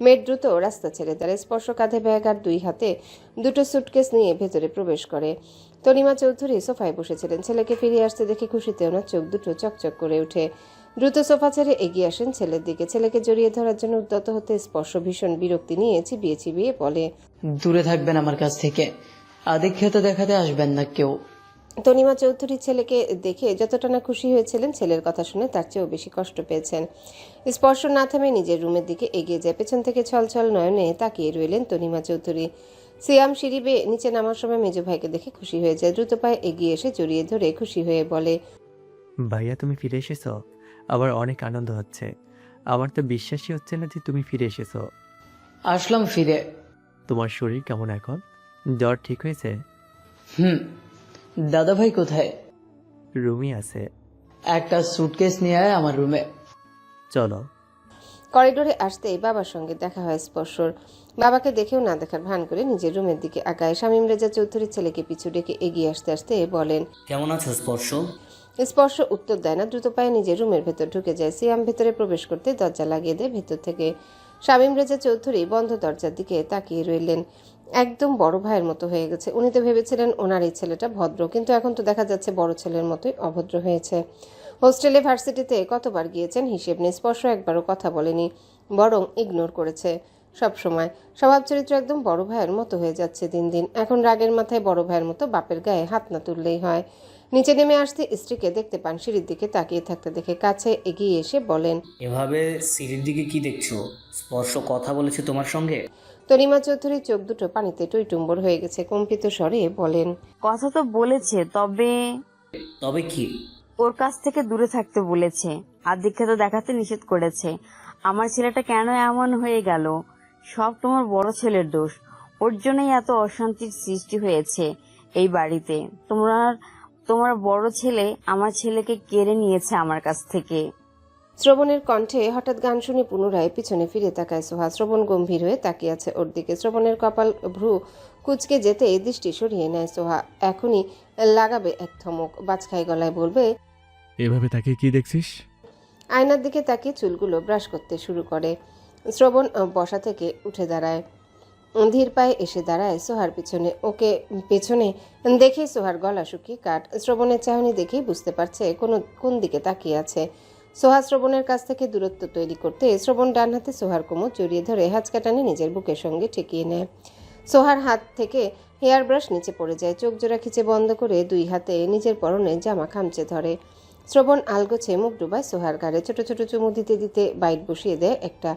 মেয়েড দ্রুত রাস্তা ছেড়ে দাঁড়ায়। স্পর্শ কাঁধে ব্যাগ আর দুই হাতে দুটো সুটকেস নিয়ে ভেতরে প্রবেশ করে। তনিমা চৌধুরী সোফায় বসেছিলেন। ছেলেকে ফিরে আসতে দেখে খুশিতে ওনার চোখ দুটো চকচক করে ওঠে। দ্রুত সোফা ছেড়ে এগিয়ে আসেন ছেলের দিকে। ছেলেকে জড়িয়ে ধরার জন্য উদ্যত হতে স্পর্শ ভীষণ বিরক্তি নিয়ে চিবিয়ে চিবিয়ে বলে, দূরে থাকবেন আমার কাছ থেকে, আদিক্ষেতা দেখাতে আসবেন না কেউ। তনিমা চৌধুরী ছেলেকে দেখে যতটা না খুশি হয়েছিলেন, ছেলের কথা শুনে তার চেয়েও বেশি কষ্ট পেয়েছেন। স্পর্শ না থামে নিজের রুমের দিকে এগিয়ে যায়। পেছন থেকে ছলছল নয়নে তাকিয়ে রইলেন তনিমা চৌধুরী। সিয়াম সিঁড়ি বেয়ে নিচে নামার সময় মেজো ভাইকে দেখে খুশি হয়ে যায়। দ্রুত পায়ে এগিয়ে এসে জড়িয়ে ধরে খুশি হয়ে বলে, ভাইয়া তুমি ফিরে এসেছো, আমার অনেক আনন্দ হচ্ছে। আমার তো বিশ্বাসই হচ্ছে না যে তুমি ফিরে এসেছো। আসলাম ফিরে। তোমার শরীর কেমন এখন? জ্বর ঠিক হয়েছে? দাদা ভাই কোথায়? রুমই আছে। একটা সুটকেস নিয়ে আয় আমার রুমে। চলো। করিডোরে আসতেই বাবার সঙ্গে দেখা হয় স্পর্শর। বাবাকে দেখেও না দেখার ভান করে নিজের রুমের দিকে আগায়। শামীম রেজা চৌধুরীর ছেলেকে পিছু ডেকে এগিয়ে আসতে আসতে বলেন, কেমন আছো স্পর্শ? স্পর্শ উত্তর দেয় না। দ্রুত পায়ে নিজের রুমের ভেতর ঢুকে যায়। সিয়াম ভেতরে প্রবেশ করতে দরজা লাগিয়ে দেয় ভেতর থেকে। শামীম রেজা চৌধুরী বন্ধ দরজার দিকে তাকিয়ে রইলেন। একদম বড় ভাইয়ের মতো হয়ে গেছে। উনি তো ভেবেছিলেন ওনার এই ছেলেটা ভদ্র, কিন্তু এখন তো দেখা যাচ্ছে বড় ছেলের মতোই অভদ্র হয়েছে। হোস্টেলে ভার্সিটিতে কতবার গিয়েছেন হিসেব নেই। স্পর্শ একবারও কথা বলেনি, বরং ইগনোর করেছে সব সময়। স্বভাব চরিত্র একদম বড় ভাইয়ের মতো হয়ে যাচ্ছে দিন দিন। এখন রাগের মাথায় বড় ভাইয়ের মতো বাপের গায়ে হাত না তুললেই হয়। নিচে নেমে আসতে স্ত্রীকে দেখতে পান। সিঁড়ির দিকে তাকিয়ে থাকতে দেখে কাছে এগিয়ে এসে বলেন, এভাবে সিঁড়ির দিকে কি দেখছো? স্পর্শ কথা বলেছে তোমার সঙ্গে? তনিমা চৌধুরীর চোখ দুটো পানিতে টইটুম্বর হয়ে গেছে। কম্পিত স্বরে বলেন, কথা তো বলেছে, তবে তবে কি? ওর কাছ থেকে দূরে থাকতে বলেছে, আদিক্ষেতা দেখাতে নিষেধ করেছে। আমার ছেলেটা কেন এমন হয়ে গেল? সব তোমার বড় ছেলের দোষ। ওর জন্যই এত অশান্তির সৃষ্টি হয়েছে এই বাড়িতে। তোমার বড় ছেলে আমার ছেলেকে কেড়ে নিয়েছে আমার কাছ থেকে। শ্রবণের কণ্ঠে হঠাৎ গান শুনে পুনরায় পিছনে ফিরে তাকায় সোহা। শ্রবণ গম্ভীর হয়ে তাকিয়ে আছে ওর দিকে। শ্রবণের কপাল ভ্রু কুচকে যেতে দৃষ্টি সরিয়ে নেয় সোহা। এখনই লাগাবে এক থমক। বাজখাই গলায় বলবে, এভাবে তাকে কি দেখছিস? আয়নার দিকে তাকিয়ে চুলগুলো ব্রাশ করতে শুরু করে। শ্রবণ বসা থেকে উঠে দাঁড়ায়। ধীর পায়ে এসে দাঁড়ায় সোহার পিছনে। ওকে পেছনে দেখেই সোহার গলা শুকিয়ে কাট। শ্রবণের চাহনি দেখেই বুঝতে পারছে কোন দিকে তাকিয়ে আছে। সোহা শ্রবণের কাছ থেকে দূরত্ব তৈরি করতে শ্রবণ ডান হাতে সোহার কোমর জড়িয়ে ধরে হাঁচকাটানি নিজের বুকের সঙ্গে ঠেকিয়ে নেয়। সোহার হাত থেকে হেয়ার ব্রাশ নিচে পড়ে যায়। চোখ জোড়া খিচে বন্ধ করে দুই হাতে নিজের পরনে জামা খামচে ধরে। শ্রবণ আলগোছে মুখ ডুবায় সোহার ঘাড়ে। ছোট ছোট চুমু দিতে দিতে বাইট বসিয়ে দেয় একটা।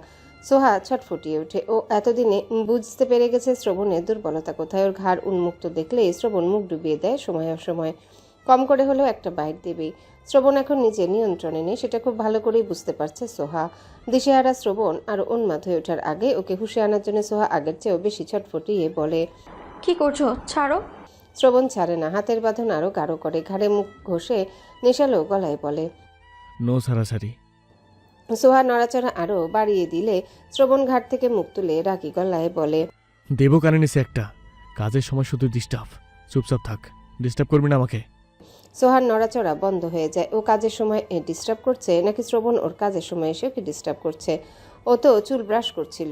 সোহা ছটফটিয়ে ওঠে। ও এতদিনে বুঝতে পেরে গেছে শ্রবণের দুর্বলতা কোথায়। ওর ঘাড় উন্মুক্ত দেখলে শ্রবণ মুখ ডুবিয়ে দেয় সময় অসময়। কম করে হলেও একটা বাইট দেবেই। শ্রবণ এখন নিজের নিয়ন্ত্রণে নেই, সেটা খুব ভালো করেই বুঝতে পারছে সোহা। দিশেহারা শ্রবণ আরও উন্মাদ হয়ে ওঠার আগে ওকে হুঁশে আনার জন্য সোহা আগের চেয়েও বেশি ছটফটিয়ে বলে। কি করছো? ছাড়ো। শ্রবণ ছাড়ে না, হাতের বাঁধন আরও গাঢ় করে। ঘাড়ে মুখ ঘষে নেশালো গলায় বলে। নো সারাসারি। সোহা নড়াচড়া আরও বাড়িয়ে দিলে শ্রবণ ঘাট থেকে মুখ তুলে রাগী গলায় বলে। দেবো কানে নিছে একটা, কাজের সময় শুধু ডিস্টার্ব। চুপচাপ থাক, ডিস্টার্ব করবি না আমাকে। সোহার নড়াচড়া বন্ধ হয়ে যায়। ও কাজের সময় ডিস্টার্ব করছে নাকি শ্রবণ ওর কাজের সময় এসে ওকে ডিস্টার্ব করছে? ও তো চুল ব্রাশ করছিল,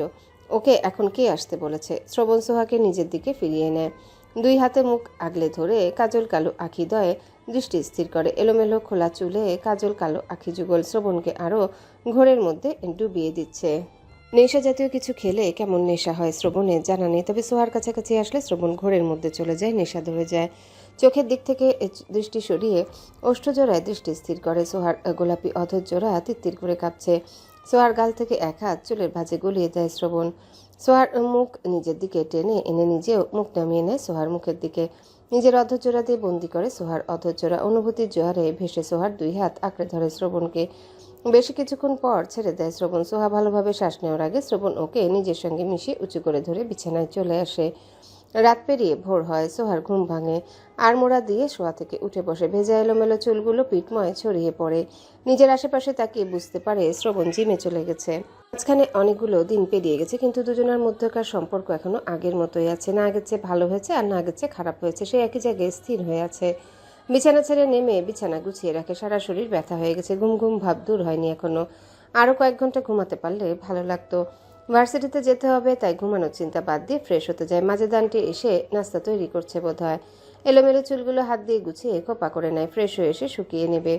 ওকে এখন কে আসতে বলেছে? শ্রবণ সোহাকে নিজের দিকে ফিরিয়ে নেয়। দুই হাতে মুখ আগলে ধরে কাজল কালো আঁখি দয়ে দৃষ্টি স্থির করে। এলোমেলো খোলা চুলে কাজল কালো আঁখি যুগল শ্রবণকে আরও ঘোরের মধ্যে ডুবিয়ে দিচ্ছে। নেশা জাতীয় কিছু খেলে কেমন নেশা হয় শ্রবণের জানা নেই, তবে সোহার কাছাকাছি আসলে শ্রবণ ঘোরের মধ্যে চলে যায়, নেশা ধরে যায়। চোখের দিক থেকে দৃষ্টি সরিয়ে ওষ্ঠজোড়ায় দৃষ্টি স্থির করে। সোহার গোলাপি অধরজোড়া তিত্তির করে কাঁপছে। সোহার গাল থেকে এক হাত চুলের ভাঁজে গলিয়ে দেয় শ্রবণ। সোহার মুখ নিজের দিকে টেনে এনে নিজেও মুখ নামিয়ে নেয় সোহার মুখের দিকে। নিজের অধরজোড়া দিয়ে বন্দি করে সোহার অধরজোড়া। অনুভূতির জোয়ারে ভেসে সোহার দুই হাত আঁকড়ে ধরে শ্রবণকে। বেশি কিছুক্ষণ পর ছেড়ে দেয় শ্রবণ। সোহা ভালোভাবে শ্বাস নেওয়ার আগে শ্রবণ ওকে নিজের সঙ্গে মিশিয়ে উঁচু করে ধরে বিছানায় চলে আসে। রাত পেরিয়ে ভোর হয়। সোহার ঘুম ভাঙে। আড়মোড়া দিয়ে শোয়া থেকে উঠে বসে। ভেজা এলোমেলো চুলগুলো পিঠময় ছড়িয়ে পড়ে। নিজের আশেপাশে তাকিয়ে বুঝতে পারে শ্রবণ জিমে চলে গেছে। মাঝখানে অনেকগুলো দিন পেরিয়ে গেছে, কিন্তু দুজনের মধ্যকার সম্পর্ক এখনো আগের মতোই আছে। না আগের চেয়ে ভালো হয়েছে আর না আগের চেয়ে খারাপ হয়েছে, সে একই জায়গায় স্থির হয়ে আছে। বিছানা ছেড়ে নেমে বিছানা গুছিয়ে রাখে। সারা শরীর ব্যথা হয়ে গেছে, ঘুম ঘুম ভাব দূর হয়নি এখনো। আরও কয়েক ঘন্টা ঘুমাতে পারলে ভালো লাগতো। ভার্সিটিতে যেতে হবে, তাই ঘুমানোর চিন্তা বাদ দিয়ে ফ্রেশ হতে যায়। মাঝে দানটি এসে নাস্তা তৈরি করছে বোধহয়। এলোমেলো চুলগুলো হাত দিয়ে গুছিয়ে খোপা করে নেয়। ফ্রেশ হয়ে এসে শুকিয়ে নেবে।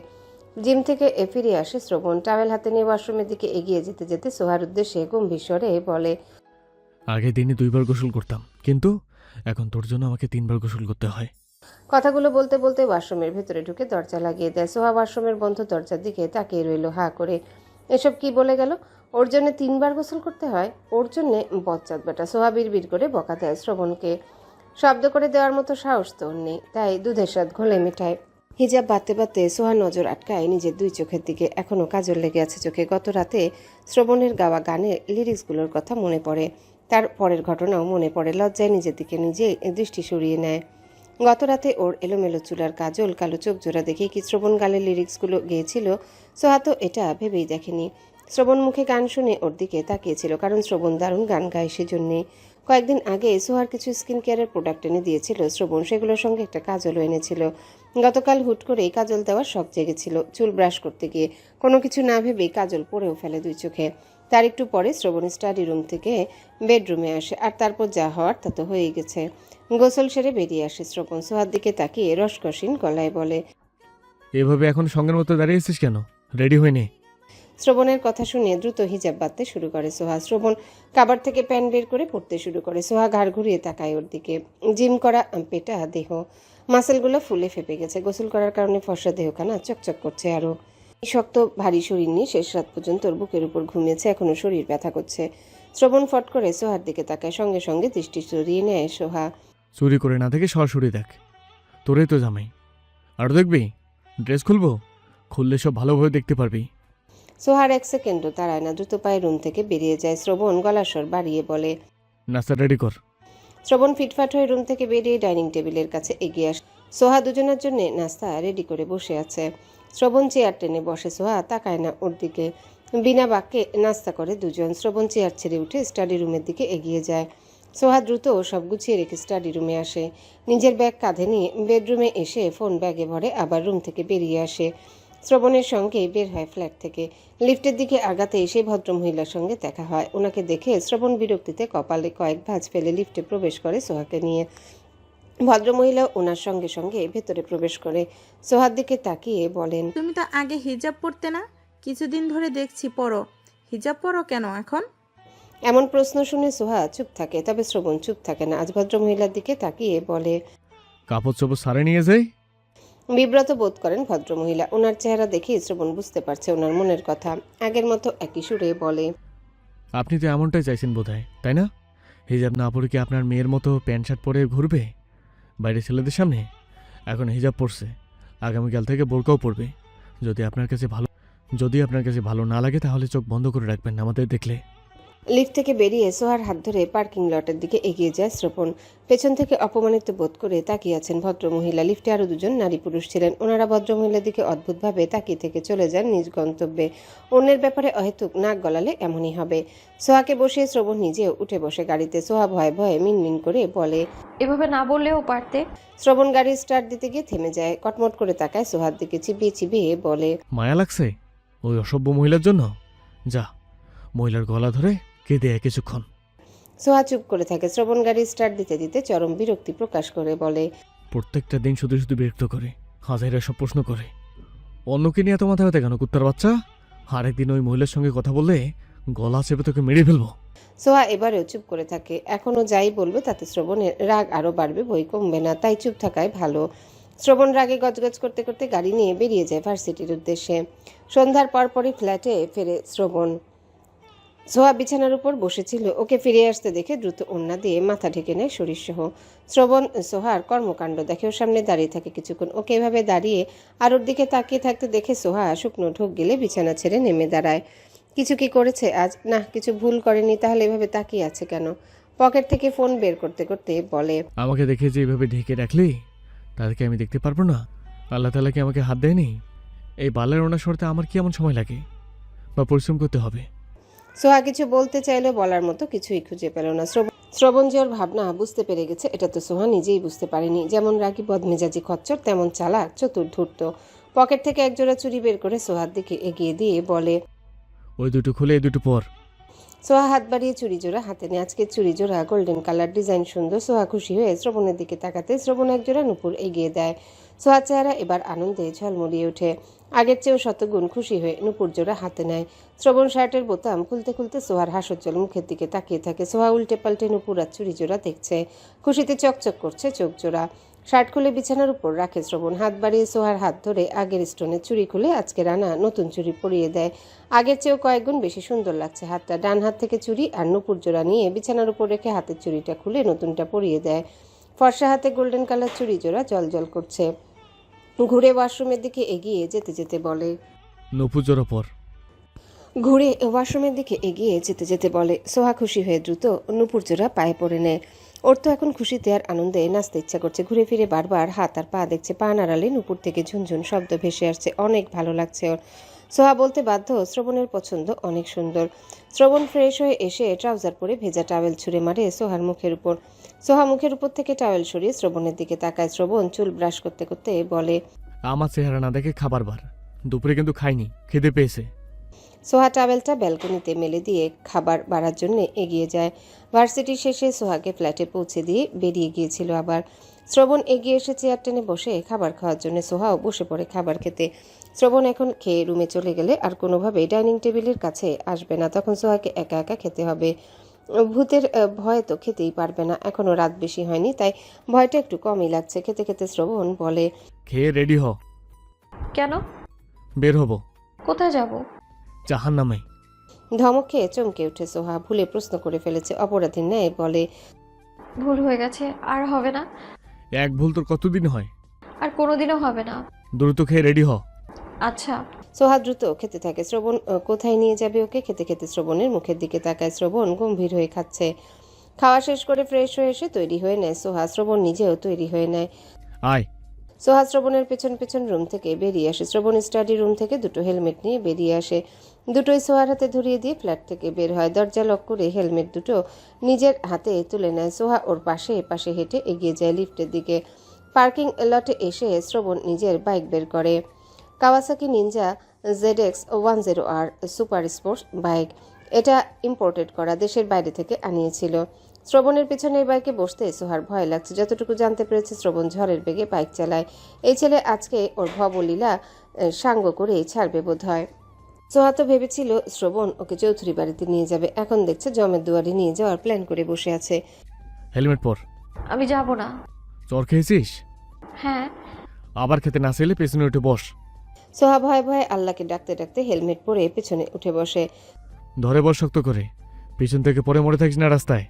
জিম থেকে ফিরে আসে শ্রবণ। টাওয়েল হাতে নিয়ে ওয়াশরুমের দিকে এগিয়ে যেতে যেতে সোহার উদ্দেশ্যে গম্ভীর স্বরে বলে। আগে দিনে 2 বার গোসল করতাম, কিন্তু এখন তোর জন্য আমাকে 3 বার গোসল করতে হয়। কথাগুলো বলতে বলতে ওয়াশরুমের ভেতরে ঢুকে দরজা লাগিয়ে দেয়। সোহা ওয়াশরুমের বন্ধ দরজার দিকে তাকিয়ে রইল হা করে। এসব কি বলে গেল? ওর জন্য 3 বার গোসল করতে হয়? ওর জন্যে বচ্চাত বেটা। সোহা বিড়বিড় করে বকা দেয় শ্রবণকে। শব্দ করে দেওয়ার মতো সাহস তো ওর নেই, তাই দুধের স্বাদ ঘোলে মেটায়। হিজাব বাঁধতে বাঁধতে সোহা নজর আটকায় নিজের দুই চোখের দিকে। এখনও কাজল লেগে আছে চোখে। গত রাতে শ্রবণের গাওয়া গানের লিরিক্সগুলোর কথা মনে পড়ে। তার পরের ঘটনাও মনে পড়ে। লজ্জায় নিজের দিকে নিজে দৃষ্টি সরিয়ে নেয়। গত রাতে ওর এলোমেলো চুলার কাজল কালো চোখ জোড়া দেখে কি শ্রবণ গালের লিরিক্সগুলো গেয়েছিল? সোহা তো এটা ভেবেই দেখেনি। শ্রবণ মুখে গান শুনে ওর দিকে তাকিয়েছিল, কারণ শ্রবণ দারুণ গান গায় সেজন্যেই। কয়েকদিন আগে সোহার কিছু স্কিন কেয়ারের প্রোডাক্ট এনে দিয়েছিল শ্রবণ, সেগুলোর সঙ্গে একটা কাজলও এনেছিল। গতকাল হুট করেই কাজল দেওয়ার শখ জেগেছিল। চুল ব্রাশ করতে গিয়ে কোনো কিছু না ভেবেই কাজল পরেও ফেলে দুই চোখে। তার একটু পরে শ্রবণ স্টাডি রুম থেকে বেডরুমে আসে, আর তারপর যা হওয়ার তা তো হয়েই গেছে। গোসল সেরে বেরিয়ে আসে শ্রবণ। সোহার দিকে তাকিয়ে রসকসীন গলায় বলে। এভাবে এখন সঙ্গের মতো দাঁড়িয়েছিস কেন? রেডি হয়ে নে। শ্রবণের কথা শুনে দ্রুত হিজাব বাঁধতে শুরু করে সোহা। শ্রবণ কাবার থেকে প্যান্ট বের করে পড়তে শুরু করে। সোহা ঘাড় ঘুরিয়ে তাকায় ওর দিকে। জিম করা পেটা দেহ, মাসেলগুলো ফুলে ফেপে গেছে। গোসল করার কারণে ফর্সা দেহখানা চকচক করছে আরও। শক্ত ভারী শরীর নিয়ে শেষ রাত পর্যন্ত ওর বুকের উপর ঘুমিয়েছে, এখনো শরীর ব্যথা করছে। শ্রবণ ফট করে সোহার দিকে তাকায়। সঙ্গে সঙ্গে দৃষ্টি সরিয়ে নেয় সোহা। চুরি করে না দেখে সরাসরি দেখ, তোরে তো জামাই। আরও দেখবি? ড্রেস খুলবো? খুললে সব ভালোভাবে দেখতে পারবি। সোহার এক সেকেন্ডও দাঁড়ায় না, দ্রুত পায়ে রুম থেকে বেরিয়ে যায়। শ্রবণ গলার স্বর বাড়িয়ে বলে। নাস্তা রেডি কর। শ্রবণ ফিটফাট হয়ে রুম থেকে বেরিয়ে ডাইনিং টেবিলের কাছে এগিয়ে আসে। সোহা দুজনের জন্য নাস্তা রেডি করে বসে আছে। শ্রবণ চেয়ার টেনে বসে। সোহা তাকায় না ওর দিকে। বিনা বাক্যে নাস্তা করে দুজন। শ্রবণ চেয়ার ছেড়ে উঠে স্টাডি রুমের দিকে এগিয়ে যায়। সোহা দ্রুত সব গুছিয়ে রেখে স্টাডি রুমে আসে। নিজের ব্যাগ কাঁধে নিয়ে বেডরুমে এসে ফোন ব্যাগে ভরে আবার রুম থেকে বেরিয়ে আসে। শ্রবণের সঙ্গে বের হয় ফ্ল্যাট থেকে। লিফটের দিকে আগাতে সেই ভদ্রমহিলার সঙ্গে দেখা হয়। ওনাকে দেখে শ্রবণ বিরক্তিতে কপালে কয়েক ভাঁজ ফেলে লিফটে প্রবেশ করে সোহাকে নিয়ে। ভদ্রমহিলা ওনার সঙ্গে সঙ্গে ভেতরে প্রবেশ করে সোহার দিকে তাকিয়ে বলেন, তুমি তো আগে হিজাব পরতে না? কিছুদিন ধরে দেখছি পরো। হিজাব পরো কেন এখন? এমন প্রশ্ন শুনে সোহা চুপ থাকে, তবে শ্রবণ চুপ থাকে না। আজ ভদ্রমহিলার দিকে তাকিয়ে বলে, কাপড় চোপড় সারে নিয়ে যাই। বিব্রত বোধ করেন ভদ্রমহিলা। ওনার চেহারা দেখেই শ্রবণ বুঝতে পারছে ওনার মনের কথা। আগের মতো একই সুরে বলে, আপনি তো এমনটাই চাইছেন বোধহয়, তাই না? হিজাব না পরে কি আপনার মেয়ের মতো প্যান্ট শার্ট পরে ঘুরবে বাইরে ছেলেদের সামনে? এখন হিজাব পরছে, আগামীকাল থেকে বোরকাও পরবে। যদি আপনার কাছে ভালো না লাগে তাহলে চোখ বন্ধ করে রাখবেন আমাদের দেখলে। লিফট থেকে বেরিয়ে সোহার হাত ধরে পার্কিং লটের দিকে এগিয়ে যায় শ্রবণ। পেছন থেকে অপমানিত বোধ করে তাকিয়ে আছেন ভদ্রমহিলা। লিফটে আরও দুজন নারী পুরুষ ছিলেন। ওনারা ভদ্রমহিলার দিকে অদ্ভুতভাবে তাকিয়ে থেকে চলে যান নিজ গন্তব্যে। অন্যের ব্যাপারে অহেতুক নাক গলালে এমনই হবে। সোহাকে বসিয়ে শ্রবণ নিজেও উঠে বসে গাড়িতে। সোহা ভয়ে ভয়ে মিনমিন করে বলে, এভাবে না বললেও পারতে। শ্রবণ গাড়ি স্টার্ট দিতে গিয়ে থেমে যায়। কটমট করে তাকায় সোহার দিকে, চিবিয়ে চিবিয়ে বলে, মায়া লাগছে ওই অসভ্য মহিলার জন্য? যা, মহিলার গলা ধরে কেঁদে কিছুক্ষণ। সোহা চুপ করে থাকে। শ্রবণ গাড়ি স্টার্ট দিতে দিতে চরম বিরক্তি প্রকাশ করে বলে, প্রত্যেকটা দিন শুধু শুধু বিরক্ত করে, হাজারে সব প্রশ্ন করে। অন্যকে নিয়ে এত মাথা ব্যথা কেন কুত্তার বাচ্চা? আরেকদিন ওই মহিলার সঙ্গে কথা বললে গলা চেপে তোকে মেরে ফেলবো। সোহা এবারেও চুপ করে থাকে। এখনো যাই বলবে তাতে শ্রবণের রাগ আরো বাড়বে, বই কমবে না। তাই চুপ থাকাই ভালো। শ্রবণ রাগে গজগজ করতে করতে গাড়ি নিয়ে বেরিয়ে যায় ভার্সিটির উদ্দেশ্যে। সন্ধ্যার পরপরই ফ্ল্যাটে ফেরে শ্রবণ। সোহা বিছানার উপর বসেছিল। ওকে ফিরে আসতে দেখে দ্রুত ওড়না দিয়ে মাথা ঢেকে নেয় শরীরসহ। শ্রবণ সোহার কর্মকাণ্ড দেখে ওর সামনে দাঁড়িয়ে থাকে কিছুক্ষণ। ওকে এভাবে দাঁড়িয়ে আর ওর দিকে তাকিয়ে থাকতে দেখে সোহা শুকনো ঢোক গেলে বিছানা ছেড়ে নেমে দাঁড়ায়। কিছু কি করেছে আজ? না, কিছু ভুল করেনি। তাহলে এভাবে তাকিয়ে আছে কেন? পকেট থেকে ফোন বের করতে করতে বলে, আমাকে দেখে যে এভাবে ঢেকে রাখলি তাদেরকে আমি দেখতে পারবো না? আল্লাহ তাআলা কি আমাকে হাত দেয়নি? এই বালের ওনা সরতে আমার কি এমন সময় লাগে বা পরিশ্রম করতে হবে? সোহা কিছু বলতে চাইলেও বলার মতো কিছুই খুঁজে পেল না। শ্রবণ যে ওর ভাবনা বুঝতে পেরে গেছে এটা তো সোহা নিজেই বুঝতে পারেনি। যেমন রাগী বদমেজাজি খচ্চর, তেমন চালাক চতুর ধূর্ত। পকেট থেকে একজোড়া চুড়ি বের করে সোহার দিকে এগিয়ে দিয়ে বলে, ওই দুটো খুলে এই দুটো পর। সোহা হাত বাড়িয়ে চুড়ি জোড়া হাতে নেয়। আজকের চুড়ি জোড়া গোল্ডেন কালার, ডিজাইন সুন্দর। সোহা খুশি হয়ে শ্রবণের দিকে তাকাতে শ্রবণ একজোড়া নুপুর এগিয়ে দেয়। সোহার চেহারা এবার আনন্দে ঝলমলিয়ে ওঠে। আগের চেয়েও শতগুণ খুশি হয়ে নুপুর জোড়া হাতে নেয়। শ্রবণ শার্টের বোতাম খুলতে খুলতে সোহার হাস্যোজ্জ্বল মুখের দিকে তাকিয়ে থাকে। সোহা উল্টে পাল্টে নুপুর আর চুড়ি জোড়া দেখছে। খুশিতে চকচক করছে চোখ জোড়া। শার্ট খুলে বিছানার উপর রাখে শ্রবণ। হাত বাড়িয়ে সোহার হাত ধরে আগের স্টোনের চুড়ি খুলে আজকের আনা নতুন চুড়ি পরিয়ে দেয়। আগের চেয়েও কয়েকগুণ বেশি সুন্দর লাগছে হাতটা। ডান হাত থেকে চুড়ি আর নুপুর জোড়া নিয়ে বিছানার উপর রেখে হাতের চুড়িটা খুলে নতুনটা পরিয়ে দেয়। ফর্সা হাতে গোল্ডেন কালার চুড়ি জোড়া জলজল করছে। ঘুরে ওয়াশরুমের দিকে এগিয়ে যেতে যেতে বলে, নপুর জোড়া পর। ঘুরে ওয়াশরুমের দিকে এগিয়ে যেতে যেতে বলে। সোহা খুশি হয়ে দ্রুত নুপুর জোড়া পায়ে পড়ে নেয়। ওর তো এখন খুশিতে আর আনন্দে নাচতে ইচ্ছা করছে। ঘুরে ফিরে বারবার হাত আর পা দেখছে। পা নাড়ালে নুপুর থেকে ঝুনঝুন শব্দ ভেসে আসছে। অনেক ভালো লাগছে ওর। সোহা বলতে বাধ্য, শ্রবণের পছন্দ অনেক সুন্দর। শ্রবণ ফ্রেশ হয়ে এসে ট্রাউজার পরে ভেজা টাওয়েল ছুঁড়ে মারে সোহার মুখের উপর। সোহা মুখের উপর থেকে টাওয়েল সরিয়ে শ্রবণের দিকে তাকায়। শ্রবণ চুল ব্রাশ করতে করতে বলে, আমার চেহারা না দেখে খাবার বার। দুপুরে কিন্তু খাইনি, খিদে পেয়েছে। সোহা টাওয়েলটা ব্যালকনিতে মেলে দিয়ে খাবার বাড়ার জন্য এগিয়ে যায়। ভার্সিটি শেষে সোহাকে ফ্ল্যাটে পৌঁছে দিয়ে বেরিয়ে গিয়েছিল আবার। শ্রবণ এগিয়ে এসে চেয়ার টেনে বসে খাবার খাওয়ার জন্য। সোহাও বসে পড়ে খাবার খেতে। শ্রবণ এখন খেয়ে রুমে চলে গেলে আর কোনোভাবেই ডাইনিং টেবিলের কাছে আসবে না। তখন সোহাকে একা একা খেতে হবে। ভূতের ভয়ে তো খেতেই পারবে না। এখনও রাত বেশি হয়নি, তাই ভয়টা একটু কমই লাগছে। খেতে খেতে শ্রবণ বলে, খেয়ে রেডি হ, কেন? বের হব কোথায় যাব? জাহান্নামে। ধমক খেয়ে চমকে উঠে সোহা। ভুলে প্রশ্ন করে ফেলেছে অপরাধীর ন্যায় বলে, ভুল হয়ে গেছে, আর হবে না। এক ভুল তোর কতদিন হয়? আর কোনোদিনও হবে না। দ্রুত খেয়ে রেডি হ। আচ্ছা। সোহা দ্রুত খেতে থাকে। শ্রবণ কোথায় নিয়ে যাবে ওকে? খেতে খেতে শ্রবণের মুখের দিকে তাকায়। শ্রবণ গম্ভীর হয়ে খাচ্ছে। খাওয়া শেষ করে ফ্রেশ হয়ে এসে তৈরি হয়ে নেয় সোহা। শ্রবণ নিজেও তৈরি হয়ে নেয়। আয়। সোহা শ্রবণের পেছন পেছন রুম থেকে বেরিয়ে আসে। শ্রবণ স্টাডি রুম থেকে দুটো হেলমেট নিয়ে বেরিয়ে আসে। দুটোই সোহার হাতে ধরিয়ে দিয়ে ফ্ল্যাট থেকে বের হয়। দরজা লক করে হেলমেট দুটো নিজের হাতে তুলে নেয়। সোহা ওর পাশে পাশে হেঁটে এগিয়ে যায় লিফটের দিকে। পার্কিং লটে এসে শ্রবণ নিজের বাইক বের করে। Kawasaki Ninja ZX 10R super sports bike. এটা ইম্পোর্টেড করা, দেশের বাইরে থেকে আনিয়েছিল। শ্রবণের পিছনে এই বাইকে বসতে সোহার ভয় লাগছে। যতটুকু জানতে পেরেছে শ্রবণ ঝড়ের বেগে বাইক চালায়। এই ছেলে আজকে ওর ভবলীলা সাঙ্গ করেই ছাড়বে বোধ হয়। সোহা তো ভেবেছিল শ্রবণ ওকে চৌধুরী বাড়িতে নিয়ে যাবে, এখন দেখছে জমের দুয়ারে নিয়ে যাওয়ার প্ল্যান করে বসে আছে। হেলমেট পর। আমি যাব না। চর খেয়েছিস? হ্যাঁ। আবার খেতে না চাইলে পেছনে উঠে বস। সোহা ভয়ে ভয়ে আল্লাহকে ডাকতে ডাকতে হেলমেট পরে পেছনে উঠে বসে। ধরে বস শক্ত করে, পিছন থেকে পরে মরে থাকিস না রাস্তায়।